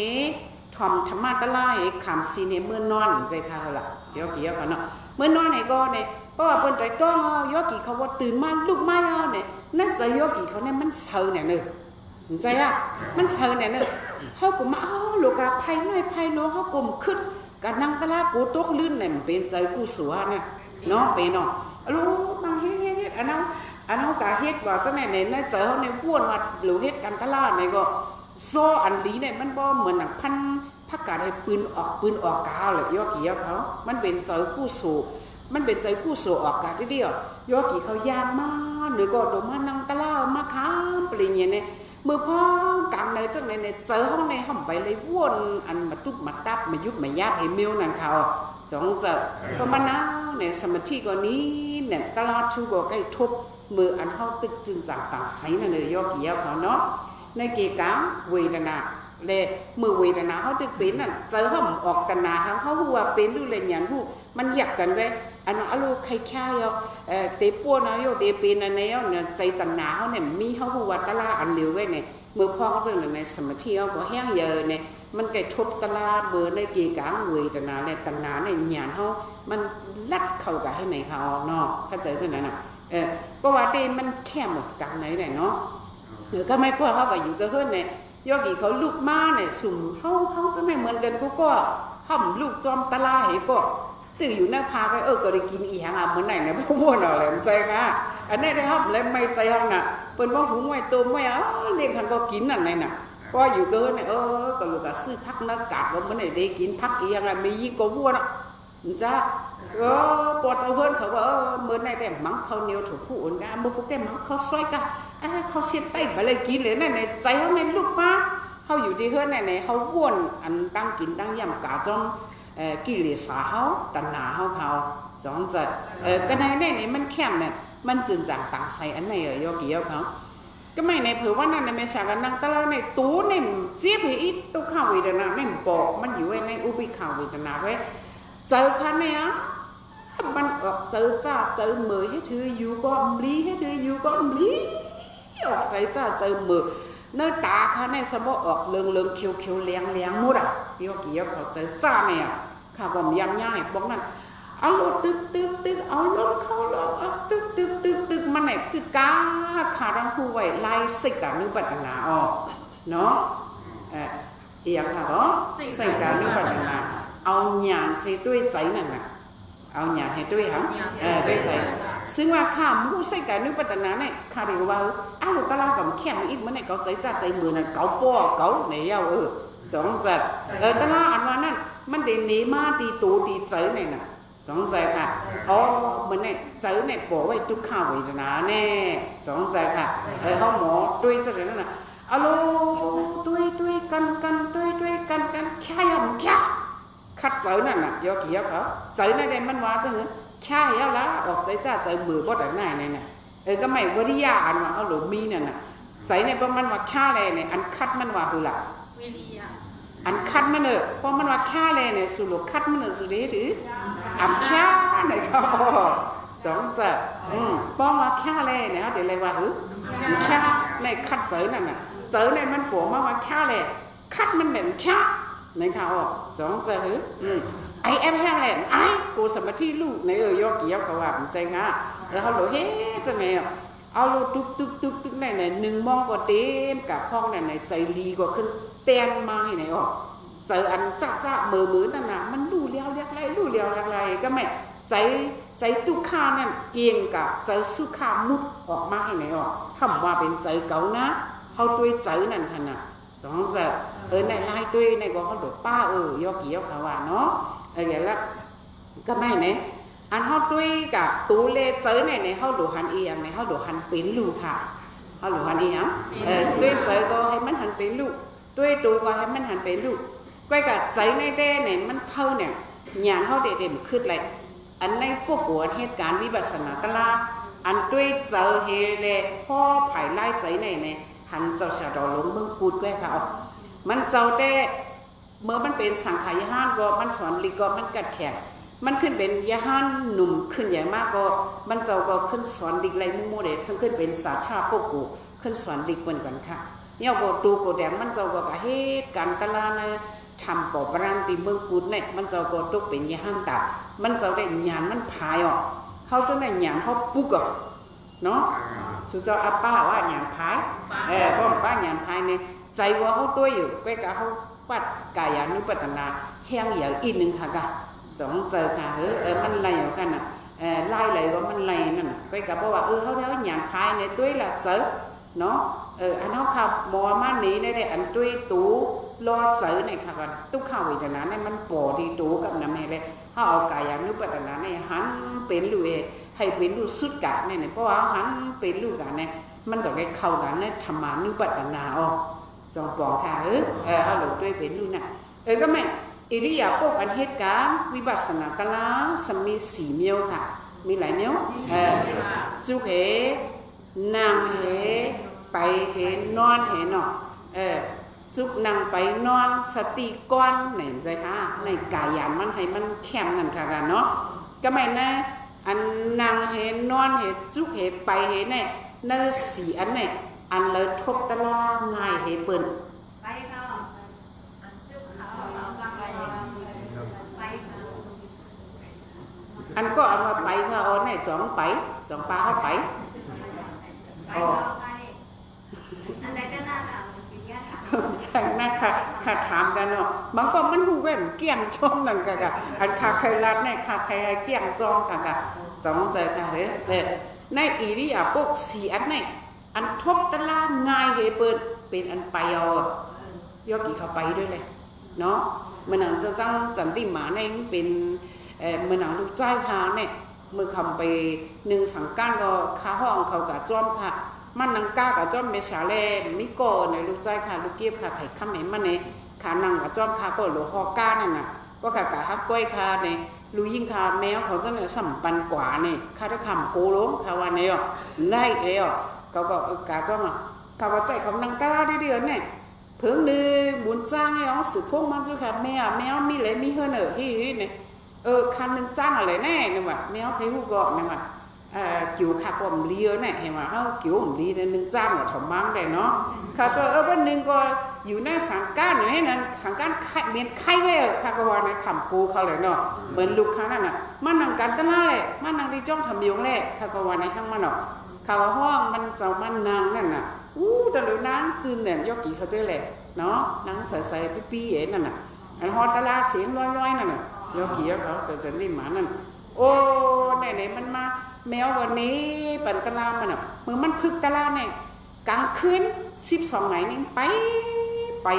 ทอมธรรมะตะลาเฮขามซีนเฮเมื่อนอนใจค่ะล่ะยกกี่เขาเนาะเมื่อนอนไหนก็เนี่ยเพราะว่าเปิ้นใจต้องเฮายกกี่เขาว่าตื่นมาลุกมาเฮาเนี่ยนั่นใจยกกี่เขาเนี่ยมันเซอเนี่ยเนอะใจอ่ะมันเซอเนี่ยเนอะเฮาก็มาลูกกะไผน้อยไผโลเฮาก็ขึ้นกะนั่งตะลากูตกลื่นเนี่ยมันเป็นใจกูสัวเนี่ยเนาะเป็นเนาะรู้บางเฮ็ดอันนั้นกะเฮ็ดว่าจังไหนในเจอเฮาในพ่วนว่าหรือเฮ็ดกันตลาดนี่ก็โซอันลีเนี่ยมันบ่เหมือนพันผักกาดให้ปืนออกกาวเลยยอกี่ยอเขามันเป็นใจกู้สู้มันเป็นใจกู้สู้ออกกาทีเดียวยอกี่เขายามมาหรือก็โดมานั่งตลาดมาค้ามปริญญาเนี่ยเมื่อพ่อกำในจังไหนเนี่ยเจอเฮาในห่ำไปเลยว่นอันมาตุ๊บมาตับมายุบมายาบให้มิวนั่นเขาจ้องเจอประมาณนั้นเนี่ยสมาธิก่อนนี้เนี่ยตลาดชูก็ใกล้ทุบมืออันเฮาตึกจึงจากต่างไสนั่นเลยยอกี่ยอเขาเนาะในเกกาเวทนาเลยมือเวทนาเขาตึกเป็นนั่นเจอห่ำออกกันนาเขาหัวเป็นดูเลยอย่างหูมันอยากกันไว้อันนั้นอารมณ์ใครข้าวเตะป้วนนะโยเตะเป็นอันนี้เนี่ยใจตันหนาเขาเนี่ยมีเขาหัวตลาอันเดียวไว้เนี่ยเมื่อพ่อเขาเจอในสมาธิเขาก็แห้งเยอะเนี่ยมันไก่ทบตลาเบอร์ในเกกาเวทนาเนี่ยตันหนาเนี่ยหยาดเขามันลัดเข้ากับให้ไหนเขาเนาะเข้าใจใช่ไหมน่ะเพราะว่าเตมันแค่หมดกันไหนเนี่ยเนาะก็ไม่พอเขาก็อยู่ก็เฮือนเนี่ยยอกี่เขาลูกมาเนี่ยสุ่มเขาจะไม่เหมือนกันก็ห่ำลูกจอมตลาให้ก็ตื่นอยู่หน้าพาไปก็ได้กินอีหยังเหมือนไหนเนี่ยพวกวนอะไรมันใจค่ะอันนี้ได้ครับแล้วไม่ใจห้องน่ะเปิ้นว่าหุงไว้ต้มไว้เลี้ยงคันก็กินนั่นน่ะก็อยู่เกินเนี่ยก็ลูกก็ซื้อพักนักกาดว่ามันได้กินพักอีหยังอะไรมียิ่งก็วัวน่ะจ้าปอดเจ้าเฮือนเขาว่าเมื่อไหร่แต่มังเขาเหนียวถูกผู้อื่นกันเมื่อพวกแกมังเขาซอยกันเขาเสียไตไปเลยกินเลยนั่นในใจเขาในลูกมาเขาอยู่ที่เฮือนในเขาว่นอันตั้งกินตั้งยำกาจอมกิเลสเขาตัณหาเขาจองจะก็ในนี่มันแคบเนี่ยมันจึงจางต่างใส่อันไหนโยกี่ยเขาก็ไม่ในเผื่อว่านั่นในเมษากันนั่งตะเราในตู้เนี่ยเจี๊ยบให้อีตู้ข้าวเวทนาเนี่ยบอกมันอยู่ในอุบิข้าวเวทนาไว้เจอคันเนี่ยมันออกเจอจ้าเจอมือให้ถืออยู่ก็มีให้ถืออยู่ก็มีออกใจจ้าเจอมือเนื้อตาค่ะในสมองออกเลืองเขียวเลี้ยงหมดอ่ะพี่ว่ากี่ยเขาเจอจ้าเนี่ยค่ะผมยังง่ายบอกนั่นเอารถตึกเอารถเข้ารถเอาตึกมันไหนคือกาขาดังคู่ไว้ไล่สิกานึกปัตนาออกเนาะอีกอย่างค่ะก็สิกานึกปัตนาเอาหยางใส่ด้วยใจนั่นน่ะเอาหยางให้ด้วยฮะด้วยใจซึ่งว่าข้ามูใส่กันนึกปัตนาเนี่ยข้าเรียกว่าลูกตะลากับแค่อีกมันเนี่ยเขาใจจ้าใจมือน่ะเขาป้อเขาเนี่ยจองจัดตะลาอันว่านั่นมันเด่นนี้มาตีตูตีใจเนี่ยน่ะจองใจค่ะมันเนี่ยใจเนี่ยป้อไว้ทุกข้าวเวทนาแน่จองใจค่ะเขาหมอด้วยจะเลยนั่นน่ะอโลด้วยกันด้วยกันแค่ยำแค่คัดใจนั่นน่ะยอกี่ยอเขาใจนั่นเองมันว่าจังแค่ยาละออกใจจ้าใจมือบ่ได้ไหนเนี่ยก็ไม่วิริยะอันว่าเอาหลมีนั่นน่ะใจเนี่ยประมาณว่าแค่เลยเนี่ยอันคัดมันว่าคือละวิริยะอันคัดมันเพราะมันว่าแค่เลยเนี่ยสุโลคัดมันสุเดหรืออันแค่เนี่ยเขาจองจะป้องว่าแค่เลยเนี่ยเดี๋ยวอะไรว่าแค่ในคัดใจนั่นน่ะใจเนี่ยมันปวดมากว่าแค่เลยคัดมันเหม็นแค่ในเขาจองจะไอแอมแห้งเลยไอกูสมาธิลูกในยอกี่ยอเขาว่าผมใจง่าแล้วเขาหลุดเฮ้จะไงเอาลูกตึกในหนึ่งมองก็เต็มกับห้องในใจลีก็ขึ้นเตียนมาให้ไหนออกเจออันจ้ามือนั่นน่ะมันดูเลี้ยวเรียกไรก็ไม่ใจตุกข้านั่นเกียงกับใจสุขามุดออกมาให้ไหนออกคำว่าเป็นใจเก่านะเขาตัวใจนั่นขนาดต้องจะในไล่ตัวในก็เขาหลุดป้ายอกี่ยอเขาว่าเนาะอย่างละก็ไม่เนี่ยอันเขาด้วยกับตูเลเจอเนี่ยเขาดูหันอีอย่างเนี่ยเขาดูหันเป็นลูกค่ะเขาดูหันอีอย่างด้วยเจอก็ให้มันหันเป็นลูกด้วยตูก็ให้มันหันเป็นลูกก้อยกับใจในเด้เนี่ยมันเท่าเนี่ยอย่างเขาเด็ดขึ้นเลยอันในพวกหัวเหตุการณ์วิบัตินาตลาอันด้วยเจอเฮเลพ่อไผ่ไล่ใจเนี่ยหันเจ้าชาดอลงเมืองปูดก้อยค่ะมันเจ้าเด้เมื่อมันเป็นสังขารห้านก็มันสอนลีก็มันกัดแขก มันขึ้นเป็นยาฮันหนุ่มขึ้นอย่างมากก็มันเจ้าก็ขึ้นสอนดิกไรมุ่งโมเดซึ่งขึ้นเป็นสาชาพวกกูขึ้นสอนดิกเหมือนกันค่ะเนี่ยก็ดูก็แดงมันเจ้าก็เฮ็ดการตลาดนะทำปอบรังตีเมืองกุดเนี่ยมันเจ้าก็ตกเป็นยาฮันตามันเจ้าได้หยานมันพายอ่ะเขาจะได้หยานเขาปุ๊กอ่ะเนาะสุดเจ้าอาป้าว่าหยานพายพ่อป้าหยานพายเนี่ยใจว่าเขาตัวอยู่ไปกับเขาปัดกายานุปัตนาแห้งอย่างอีกหนึ่งค่ะกะสองเจอค่ะมันไรอยู่กันอ่ะไล่เลยว่ามันไรนั่นไปกับเพราะว่าเขาแล้วหยานพายเนี่ยตัวละเจอเนาะอันเขาขับมอมาหนีได้อันตัวตู้รอเจอในค่ะกันตุ๊กข้าววิจารณ์เนี่ยมันปอที่ตู้กับน้ำให้เลยเขาเอากายานุปัตนาเนี่ยหันเป็นลูกให้เป็นลูกสุดกะเนี่ยเพราะว่าหันเป็นลูกกะเนี่ยมันจะได้เข้ากันเนี่ยธรรมานุปัตนาอ๋อจงบอกค่ะเอาหลุดด้วยเป็นลูกน่ะก็ไม่อิริยาบถอันเหตุการณ์วิปัสสนากลาสมี4เมียวค่ะมีหลายเมียวจุกเหนางเหไปเหนอนเหเนาะจุกนั่งไปนอนสติก้อนไหนใจค่ะในกายานมันให้มันแข็งนั่นค่ะกันเนาะก็ไม่นะอันนั่งเหนอนเหจุกเหไปเหเนี่ยนั่น4อันเนี่ยอันเลยทบตะลาง่ายเหเปิ้นไปเนาะอันก็เอามาไปก็เอาเนี่ยจ่องไปจ่องปลาเข้าไปอ๋อจังนะค่ะถามกันเนาะบางก็มันหูแว่นเกี่ยงจ้องนั่นกะอันคาใครรัดเนี่ยคาใครเกี่ยงจ้องกะจ้องใจค่ะในอิริยาบถ4อันเนี่ยอันทบตะลาง่ายเหเปิ้นเป็นอันไปเอายกกี่เข้าไปด้วยเลยเนาะเมื่อหนังจะจังจันติหมาเนี่ยเป็นเมื่อหนังลูกใจพาเนี่ยเมื่อคำไป1สังการก็ค้าห้องเขากะจ้อมค่ะมันนังก้ากับจ้อมเมชาเล่มิโกในลูกใจค่ะลูกเกียบค่ะไข่ข้ามเหม็นมันเนี่ยขานังกับจ้อมค่ะก็หลวงฮอก้านั่นน่ะก็กะกะฮักก้อยค่ะเนี่ยลูยิ่งค่ะแมวเขาจะเนี่ยสัมปันกว่าเนี่ยข้าได้คำโกล้มค่ะวันนี้อ่ะไล่เลยอ่ะเขาก็กะจ้อมอ่ะเขาก็ใจเขานังก้าได้เดือนเนี่ยเพิ่งนึงบุญจ้างไอ้อ๋อสืบพวกมันจุค่ะแมวมีเลยมีเฮือนที่เนี่ยคันนึงจ้างอะไรแน่เนี่ยว่ะแมวเพหูกอกเนี่ยว่ะkiểu khác còn lia này hay mà kiểu một lia nên nâng giam ở thầm mang đây nó khá cho bên nâng cóอยู่ในสังกัดเนี่ยนั่นสังกัดเมียนไข่เลยข้าก็ว่าในขำกูเขาเลยเนาะเหมือนลูกค้านั่นน่ะมันนั่งกันตั้งเลยมันนั่งที่จ้องทำยงเลยข้าก็ว่าในข้างมันเนาะข้าว่าห้องมันเจ้ามันนางนั่นน่ะแต่เดี๋ยวนั้นจืนเนี่ยยกกี่เขาด้วยเลยเนาะนั่งใส่ปี้ๆเอ๋นั่นน่ะอันฮอตลาเสียงร้อยๆนั่นน่ะยกกี่เขาจะรีบมานั่นโอ้ไหนมันมาแมววันนี้ปั่นตะลามันอ่ะมือมันพึกตะลาเนี่ยกลางคืน12ไหนนึงไป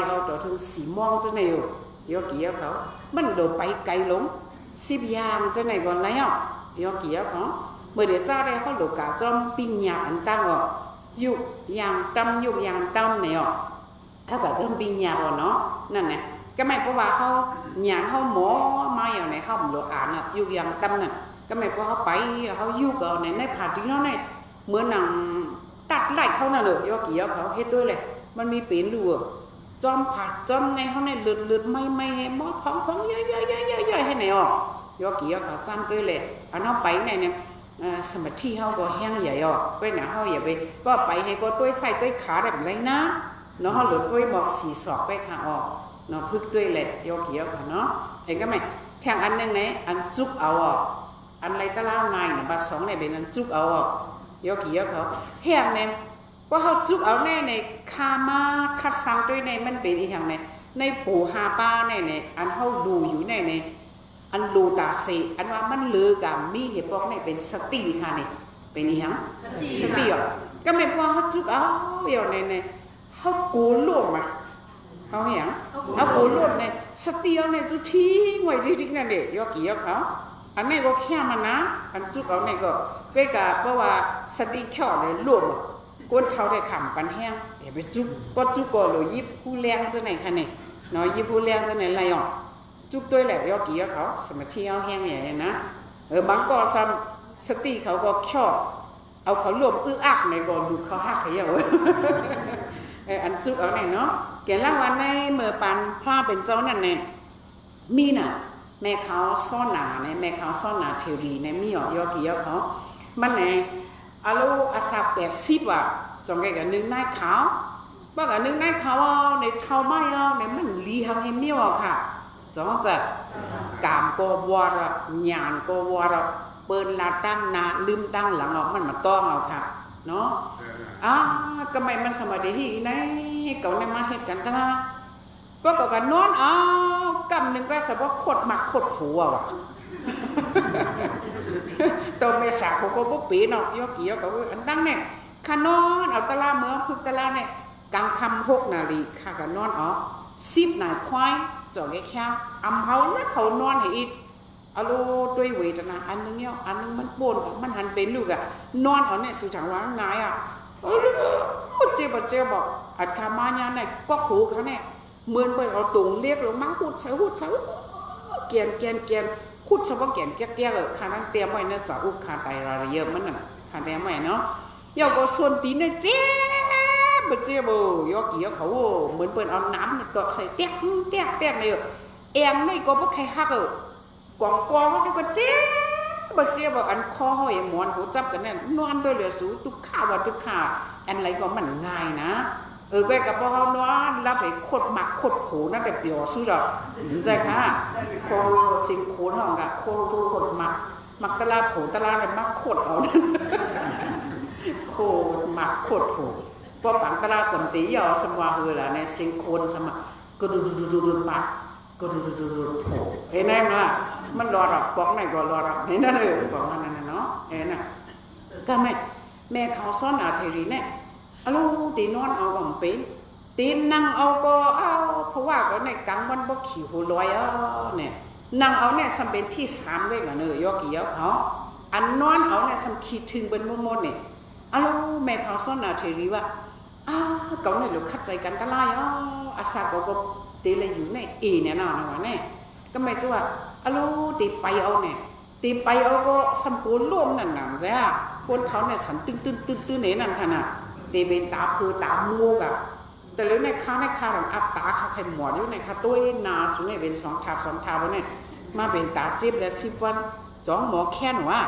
เอาต่อถึง4 โมงจะไหนยกเกี่ยวเขามันโดดไปไกลลง10 ยามจะไหนก่อนแล้วยกเกี่ยวเขาเมื่อเดี๋ยวเจ้าได้เขาโดดกาจอมปิ้งยาอันตั้งอ่ะยุกยางตั้มเนี่ยอ่ะถ้ากับจอมปิ้งยาอ่ะเนาะนั่นไงก็ไม่เพราะว่าเขาหยางเขาหมอมาอย่างไหนเขาโดดอ่านอ่ะยุกยางตั้มน่ะก็ไม่เพราะเขาไปเขายุกเอาในผ่าที่นั่นเนี่ยเหมือนหนังตัดไหล่เขาน่ะเลยยกเกี่ยวเขาเฮ็ดด้วยเลยมันมีเป็นรูจอมผัดจอมในเขาในเลือดไม่หมอของเยอะให้ไหนออกยกเกี่ยวเขาจ้ำด้วยเลยอันเขาไปเนี่ยสมัยที่เขาก็แห้งใหญ่ออกไปหนาเขาอย่าไปก็ไปให้ก็ตัวใส่ตัวขาแบบไรนะเนาะเขาหลุดตัวบอก4 ศอกไปขาออกเนาะพึกด้วยเลยยกเกี่ยวเขาเนาะเห็นก็ไหมแทงอันนึงเนี่ยอันจุกเอาออกอันไรตะล่าไงเนี่ยบา2เนี่ยเป็นอันจุกเอาออกยกกี่ยกเขาแห้งเนี่ยว่าเขาจุกเอาแน่ในคามาทัดสังด้วยในมันเป็นอีกอย่างเนี่ยในปูหาป้าเนี่ยอันเขาดูอยู่ในอันดูตาเสอันว่ามันเลือกับมีเหตุบอกเนี่ยเป็นสติค่ะเนี่ยเป็นอีกอย่างสติอ่ะก็ไม่ว่าเขาจุกเอาอย่างเนี่ยเขาโกนล่วงมาเขาเห็นเขาโกนล่วงเนี่ยสติเอาเนี่ยจุดทิ้งไว้ที่นั่นเด็กยกกี่ยกเขาอันนี้ก็แค่มันนะอันจุกเอาเนี่ยก็กับเพราะว่าสติข้อเลยรวมก้นเท้าได้ขำปันแห้งเดี๋ยวไปจุกก็จุกก่อนเลยยิบผู้แรงจะไหนคะเนี่ยน้อยยิบผู้แรงจะไหนไรอ่ะจุกด้วยแหละยกกี่ยกเขาสมาธิเอาแห้งอย่างนี้นะบางก็ซ้ำสติเขาก็ข้อเอาเขารวมอักในก่อนดูเขาหักเขาอย่างอันจุกเอาเนี่ยเนาะเกี่ยล่างวันในเมื่อปันพลาเป็นเจ้านั่นเนี่ยมีน่ะ แม่เขาซ่อนหนาเนี่ยแม่เขาซ่อนหนาเทรีเนี่ยมียอกี่ยอเขามันเนี่ยอาลูอาซา80อ่ะจงcáiนึงนายเขาว่ากับนึงนายเขาในเท่าไม่เอาในมันลีหังให้มีอ่ะค่ะจงจะกามโกวาระหยานโกวาระเปิ้นลาตั้งนาลืมตั้งหลังเอามันมาต้องเอาค่ะเนาะก็ไม่มันสมัยเดีไหนเก่าในมาเหตุกันตั้งก็กับกันนอนกำหนึ่งก็สมว่าขดหมักขดหัวว่ะตัวเมษาเขาก็ปุ๊บปีเนาะยกกี่ยกกับอันตั้งเนี่ยขานอนเอาตะลาเมืองพึกตะลาเนี่ยกลางคำ6 นาฬิกากันนอน10 นาฬิกาควายจ่อแก่แค่อำเขาแล้วเขานอนให้อีกอาลูด้วยเวทนาอันนึงเนี่ยอันนึงมันปวดมันหันเป็นลูกอะนอนเนี่ยสุจังหวะนายอะเจ็บบอกอัดคามาเนี่ยเนี่ยก็หูเขาเนี่ยเหมือนไปเอาตุงเรียกหลงมาหุดเฉาเกียนขุดเฉพาะเกียนแก่เลยขานั้นเตรียมไว้เนี่ยจะอุกขาไตระเยอะมันน่ะขาเตรียมไว้เนาะยกก็ส่วนตีนเนี่ยเจ็บยกกี่ยกเขาเหมือนเปิดเอาน้ำเนี่ยตอกใส่เตี้ยเนี่ยเอ็มนี่ก็ไม่ใครฮักกองนี่ก็เจ็บอันคอหอยหมอนหัวจับกันเนี่ยนอนตัวเหลือสูตุกข้าวตุกข้าอันไรก็มันง่ายนะไปกับพ่อเขาเนาะแล้วไปขดหมักขดโขนั่นแต่เปียวสู้ดอกใจค่ะโคสิงโขนห้องกะโคขดหมักตะลาโผตะลาอะไรมักขดเอาโคหมักขดโผพอปังตะลาจำตียอสมวาเฮอละในสิงโคนสมักก็ดูปักก็ดูโผเห็นไหมล่ะมันรอรับบอกไหนก็รอรับเห็นนั่นเลยบอกนั่นเนาะเห็นน่ะก็ไม่แม่เขาซ่อนอาเทรีเนี่ยลูตีนอนเอาก็เป็นตีนั่งเอาก็เอาเพราะว่าก็ในกลางวันบ่ขี่หัวลอยเนี่ยนั่งเอาเนี่ยสำเป็นที่3เลยกันเนยอกี่ยอเขาอันนอนเอาเนี่ยสำคิดถึงเป็นมุมเนี่ยลูแม่เขาซ่อนอาเทรีว่าเก่าเนี่ยเราคัดใจกันตะไลอาซาก็ตีเลยอยู่ในเนี่ยนะว่าเนี่ยก็ไม่จะว่าลูตีไปเอาเนี่ยตีไปเอาก็สำปูร่วมนั่นน่ะใช่ไหมคนเขาเนี่ยสันตื้นเนี่ยนั่นขนาดเดเป็นตาคือตามัวกับแต่แล้วในข้าของอับตาเขาใครหมดอยู่ในข้าตัวนาสุนัยเป็น2 ทาวันนี้มาเป็นตาเจ็บและ10 วันจ้องหมอแค่นวะ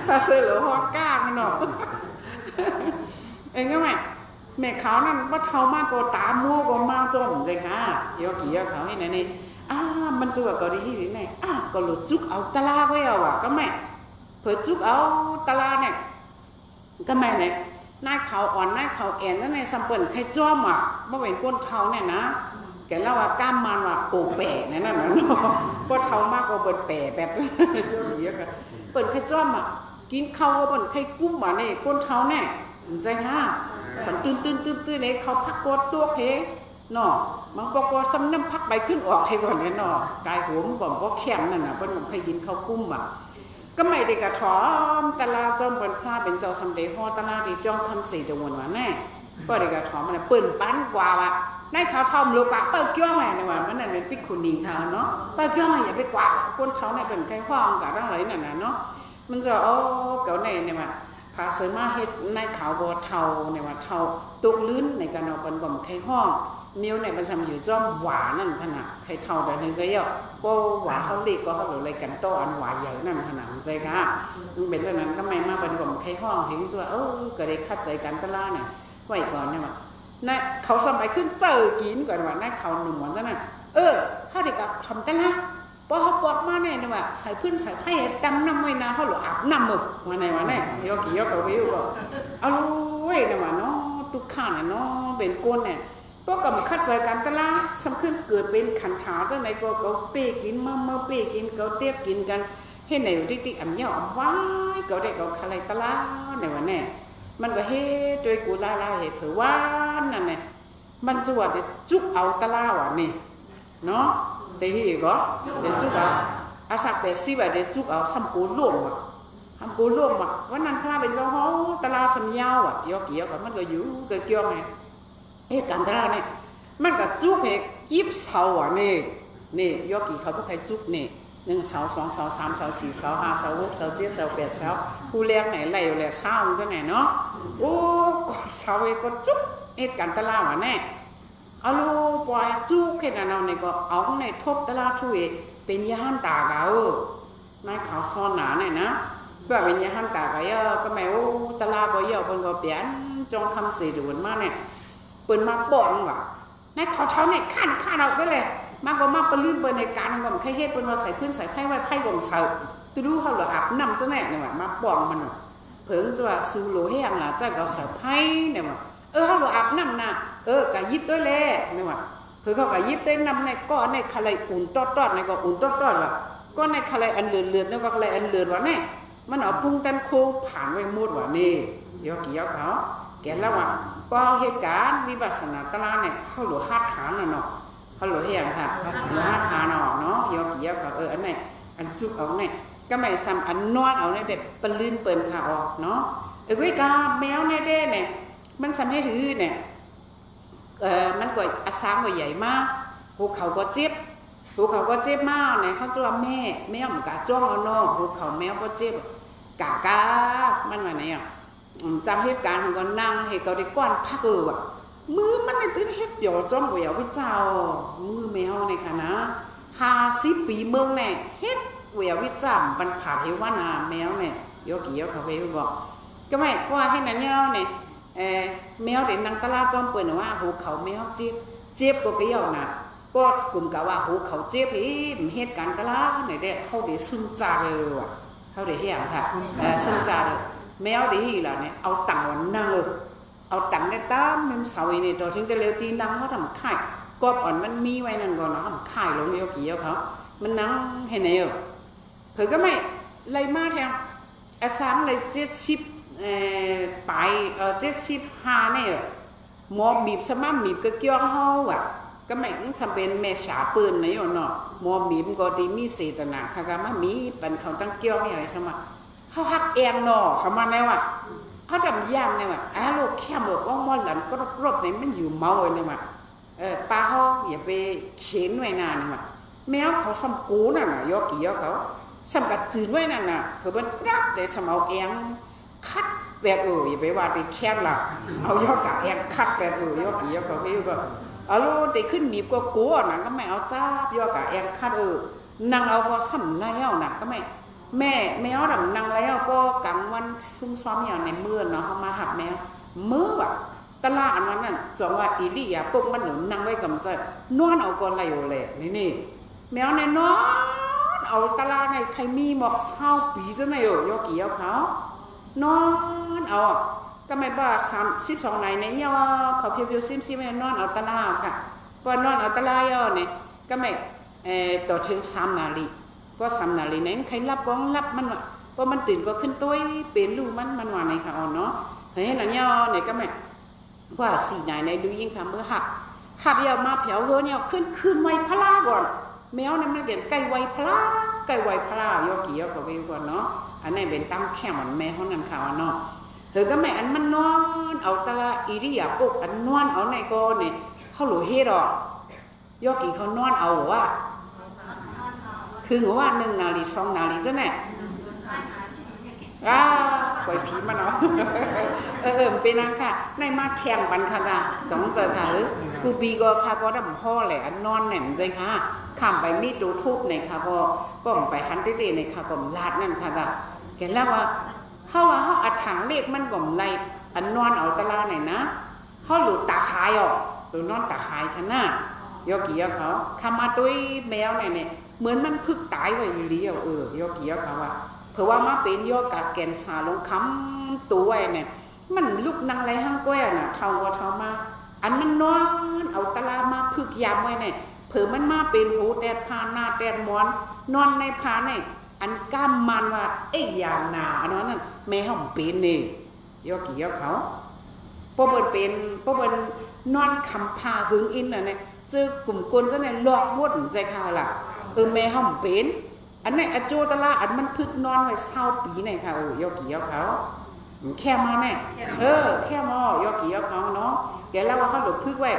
ถ้าเสือหรือหัวก้ามันเนาะก็ไม่แม่เขานั่นว่าเท่ามากกว่าตามัวกว่ามาจนใช่ค่ะยอกี่ยอเขาให้ไหนนี่มันจะว่าก็ดีที่ไหนก็หลุดจุกเอาตะลาไว้เอาก็ไม่เผื่อจุกเอาตะลาเนี่ยก็ไม่เนี่ยนายเขาอ่อนนายเขาแอนนั่นในสัมเปิลใครจ้อมเมื่อเป็นก้นเท้าเนี่ยนะแกเล่าว่ากล้ามมันว่าโอแปะนั่นน่ะเนาะก้นเท้ามากกว่าเปิดแปะแบบเยอะกันเปิดใครจ้อมกินข้าวเปิดใครกุ้มเนี่ยก้นเท้าเนี่ยใจสันตื้นเนี่ยเขาพักกดตัวเพเนาะมันก็ซ้ำน้ำพักใบขึ้นออกให้ก่อนเนี่ยเนาะกายหัวมันบอกว่าแข็งนั่นน่ะเปิดมันใครกินข้าวกุ้มก็ไม่ได้กระถอมตลาจอมเป็นพระเป็นเจ้าสำเด็จฮอตลาที่จ้องคำสีตะวันวันแน่ก็ได้กระถอมมันเปิ่นปั้นกว่าว่ะในเขาทอมโลกะเปิดเกี้ยวไงในวันมันนั่นเป็นปิคุณีเขาเนาะเปิดเกี้ยวไงอย่าไปกว่าคนเขาในเป็นใครห้องกับทั้งหลายนั่นน่ะเนาะมันจะเก่าในว่าพาเสมาเฮ็ดในเขาบ่เท่าในว่าเท่าตกลื่นในการเอาเป็นบ่มใครห้องเมียวในมันทำอยู่จ้อมหวานนั่นขนาดใครเท่าแต่หนึ่งก็เยอะก็หวานเขาเล็กก็เขาหรืออะไรกันโตอันหวานใหญ่นั่นขนาดใจค่ะมันเป็นเท่านั้นก็ไม่มาเป็นผมใครห้องเห็นตัวก็ได้คัดใจกันตะล่าเนี่ยไว้ก่อนเนี่ยว่านั่นเขาสมัยขึ้นเจอกินก่อนว่านั่นเขาหนุ่มหวานซะนั่นถ้าเด็กกับทำตะล่าพอเขาปวดมาเนี่ยว่าใส่พื้นใส่ไผ่ดำน้ำไม่นาเขาหรืออาบน้ำมึกวันไหนวันไหนยกกี่ยกเอาไว้บอกเอาเว้ยเนี่ยว่าเนาะทุกข้าเนี่ยเนาะเป็นก้นเนี่ยก็กำคัดใจกันตะล่าสำคัญเกิดเป็นขันถาจังไหนก็เขาเป้กินเมื่อเป้กินเขาเตี้ยกินกันให้ไหนอยู่ที่อ่ำเยาอ่ำว้ายเขาได้เขาอะไรตะล่าในวันนี้มันก็เฮ้โดยกูลาเหตุเผยว่านั่นเนี่ยมันจะว่าจะจุกเอาตะล่าว่ะนี่เนาะแต่ที่ก็เดี๋ยวจุกเอาอาศักแต่สิว่าเดี๋ยวจุกเอาซ้ำปูร่วมวันนั้นพระเป็นเจ้าห้องตะล่าสัญญาว่ะยกเกี่ยวกับมันก็อยู่เกิดเกี่ยวไงการตลาดเนี่ยมันก็จุกเหกยิบเสานี่ยกกี่เขาพวกใครจุกนี่1 เสา 2 เสา 3 เสา 4 เสา 5 เสา 6 เสา 7 เสา 8 เสาผู้เลี้ยงไหนไหลอยู่แหละเสาจังไหนเนาะโอ้กอดเสาเองก็จุกการตลาดว่ะแน่ เอาลูปล่อยจุกแค่นั้นเอาเนี่ยก็เอาในทบตลาดช่วยเป็นยาหันตาเก่านายเขาซ้อนหนาเนี่ยนะเพื่อเป็นยาหันตาเก่าก็ไม่โอ้ตลาดก็เยอะคนก็เปลี่ยนจองคำสื่อด่วนมากเนี่ยเปิดมาบ่อนว่ะนายเขาเท้าเนี่ยข้าเราไปเลยมากกว่ามาปลื้มเปิดในการทำกับใครเฮ็ดเปิดมาใส่พื้นใส่ไพ่ไว้ไพ่กองเสาคือดูเขาหล่ออาบน้ำเจ้าแน่เนี่ยว่ะมาบ่อนมันเพิ่งจะว่าสูโหลแห้งล่ะเจ้าเขาใส่ไพ่เนี่ยว่ะเขาหล่ออาบน้ำนะกะยิบด้วยเลยเนี่ยว่ะเพิ่งเขากะยิบด้วยน้ำในก้อนในคาเลยอุ่นตอดในก็อุ่นตอดว่ะก้อนในคาเลยอันเลือนเนี่ยก็คาเลยอันเลือนว่ะเนี่ยมันเอาพุ่งกันโค้งผ่านไว้มุดว่ะนี่ยกกี่ยกเขาแกแล้วว่ะพอเหตุการณ์วิปัสสนาตลาเนี่ยเขาหล่อฮัดฐานน่ะเนาะเขาหล่อเฮียงค่ะหล่อฮัดฐานเนาะยกกี่ยกเขาอันไหนอันจุกเอาเนี่ยก็ไม่ซ้ำอันนวดเอาเนี่ยเด็กปลื้มเปิ่นค่ะออกเนาะเว้ยกาแมวเนี่ยเด้เนี่ยมันซ้ำให้ถือเนี่ยมันก็อาสามก็ใหญ่มากภูเขาก็เจ็บมากเนี่ยเขาจะว่าแม่มันกะจ้องเอาเนาะภูเขาแมวก็เจ็บกามันว่าเนี่ยจำเหตุการณ์ของก็นั่งเหตุก็ได้ก้อนพักว่ะมือมันเนี่ยถึงเฮ็ดเดี่ยวจ้องเดี่ยวพี่เจ้ามือแมวเนี่ยค่ะนะ50 ปีเมืองเนี่ยเฮ็ดเดี่ยวพี่จ้ามันผ่าเหวว่านาแมวเนี่ยยกกี่ยกเขาไปบอกก็ไม่ว่าให้นั่นเนี่ยแมวเด็กนางตลาดจอมเปิดว่าหูเขาแมวเจ็บก็เกี่ยวนะก็กลุ่มกะว่าหูเขาเจ็บอีเหตุการณ์ตลาดไหนเด็กเขาเด็กซุนจาเลยว่ะเขาเด็กเหี้ยค่ะซุนจาเลยแมวเด็กล่ะเนี่ยเอาตังค์นั่งเอาตังค์ในตามมันเสาอีนี่ตัวถึงจะเร็วจีนั่งเขาทำไข่กบอ่อนมันมีไว้นั่นก่อนเนาะทำไข่ลงเยอะกี่เยอะเขามันนั่งเห็นไหมเผื่อก็ไม่ไรมาแทงสามเลย70ไป75เนี่ยหมอบีบสมั่มบีบก็เกี่ยวเฮาอ่ะก็ไม่จำเป็นแม่ฉาปืนนะโยเนาะหมอบีบก็ดีมีเศษนาค่ะก็มามีเป็นเขาตั้งเกี่ยวให้อะไรใช่ไหมเขาหักเองเนาะเขามาแนวอ่ะเขาดำย่างเนี่ยว่ะลูกแค่บอกว่ามอหลันก็รบเนี่ยมันอยู่เมาเลยเนี่ยว่ะปลาเขาอย่าไปเข็นไว้นานเนี่ยว่ะแมวเขาซ้ำกูน่ะยกกี่ยกเขาซ้ำกัดจืดไว้นั่นน่ะเผื่อมันรักแต่ซ้ำเอาเองคัดแบบอย่าไปว่าติแค่ละเอายอกะแองคัดแบบยกกี่ยกเขาไม่ก็เอาลูกติขึ้นบีบก็กลัวน่ะก็ไม่เอาจ้ายอกะแองคัดนั่งเอาก็ซ้ำแล้วน่ะก็ไม่แมวดำนั่งแล้วก็กลางวันซุ่มซ้อมอย่างในเมื่อเนาะเขามาหักแมวมือแบบตลาดวันนั้นจังว่าอีลี่อ่ะปุ๊บมันหนุนนั่งไว้กับใจนอนเอาก่อนไรโอเล่นี่แมวในนอนเอาตลาดในใครมีหมอกเศร้าปีจะไหนยกกี่ยกเขานอนเอาก็ไม่บ้า32 ไหนเนี่ยเขาเพียวๆซิมๆนอนเอาตลาดค่ะก็นอนเอาตลาดเนี่ยก็ไม่ต่อถึง3 นาทีก็3 นาทีนั้นใครรับก็รับมันว่ะพอมันตื่นก็ขึ้นตัวเป็นลูกมันว่าในค่ะเนาะเฮ้ยแล้วเนี่ยก็ไม่ว่า4 ไหนในดูยิ่งค่ะเมื่อหักยาวมาแผวเนี่ยขึ้นไวพลาก่อนแมวเนี่ยมันเห็นไก่ไวพลายกกี่ยกก็ไปก่อนเนาะอันนี้เป็นตั้มแค่เหมือนแม่เขานั่นข่าวเนาะเธอก็แม่อันมันนอนเอาตาอีริยาปุ๊บอันนอนเอาในก็เนี่ยเขาหลุดเฮ็ดหรอยกกี่เขานอนเอาว่าคือว่า1 นาที2 นาทีจ้ะเนี่ยปล่อยผีมาเนาะเป็นนั่นค่ะในมาแทงบันค่ะกะจ้องเจอค่ะกูปีก็ค่ะก็ดำพ่อแหละนอนแหนมใจค่ะข้ามไปมีดดูทุบในค่ะก็ไปหันเต้ๆในค่ะก็ลาดนั่นค่ะกะแกแล้วว่าเขาอัดถังเลขมันก็ไรอันนอนเอาตะลาไหนนะเขาหลุดตาคายออกหรือนอนตาคายค่ะน่ะยกกี่ยกเขาทำมาด้วยแมวเนี่ยเหมือนมันพึกตายไว้เลี้ยวยกกี่ยกเขาว่าเพราะว่ามาเป็นโยกะแกนสาลงค้ำตัวเนี่ยมันลุกนั่งไรห้างก้อยน่ะเท่ามาอันมันนอนเอาตะลามาพึกยามไว้เนี่ยเผื่อมันมาเป็นหูแดดพาหน้าแดดม้อนนอนในพาเนี่ยอันก้ามมันว่าอย่างหนาอันนั้นแม่ห้องเป็นนี่ยกกี่ยกเขาพอเปิดเป็นพอเปิดนอนคำพาหึงอินน่ะเนี่ยเจอกลุ่มคนจะเนี่ยหลอกมดใจค่ะล่ะแม่ห้องเป็นอันนี้อโจตลาอันมันพึกนอนไว้20 ปีเนี่ยค่ะยกกี่ยกเขาแค่มาเนี่ยแค่มอยกกี่ยกเขาเนาะแกเล่าว่าเขาหลุดพึกไว้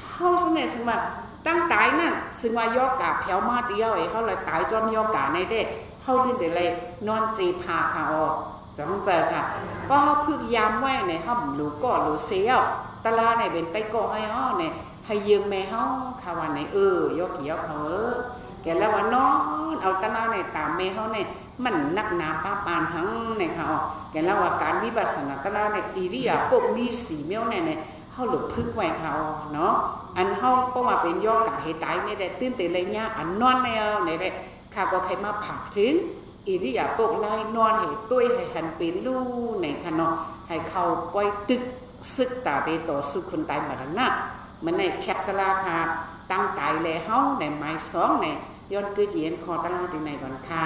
เขาเสน่ห์สมบัติตั้งตายนั่นซึ่งว่ายอกาแผวมาเดียวเขาเลยตายจอมยอกาในเด็กเขาดิ้นเดเลยนอนจีพาค่ะจังเจอค่ะก็เขาพึกยามไว้ในห้องหลูก็หลูเสียวตลาในเป็นไตโก้ไอ้เนี่ย ให้ยืมแม่เฮาคาวันในยกเกี่ยวเขาแกแล้วว่านอนเอาตะลาในตามแม่เฮาเนี่ยมันนักหนาป้าปานทั้งในเขาแกแล้วว่าการวิปัสสนาตะลาในอิริยาบถมีสีเมียวเนี่ยเฮาหลุดพึ่งไว้เขาเนาะอันเฮาเพราะว่าเป็นย่อกะให้ตายไม่ได้ตื่นแต่เลยเนี่ยอันนอนไม่เอาในได้ข้าก็ใครมาผักถึงอิริยาบถไล่นอนให้ตุ้ยให้หันเป็นลู่ในคะเนาะให้เขาปล่อยตึกซึกตาไปต่อสู้คนตายมาแล้วนะมันในแคปตะลาค่ะตั้งใจเลยเฮาในไม้สองในย้อนคือเย็นคอตะลาที่ไหนก่อนค่ะ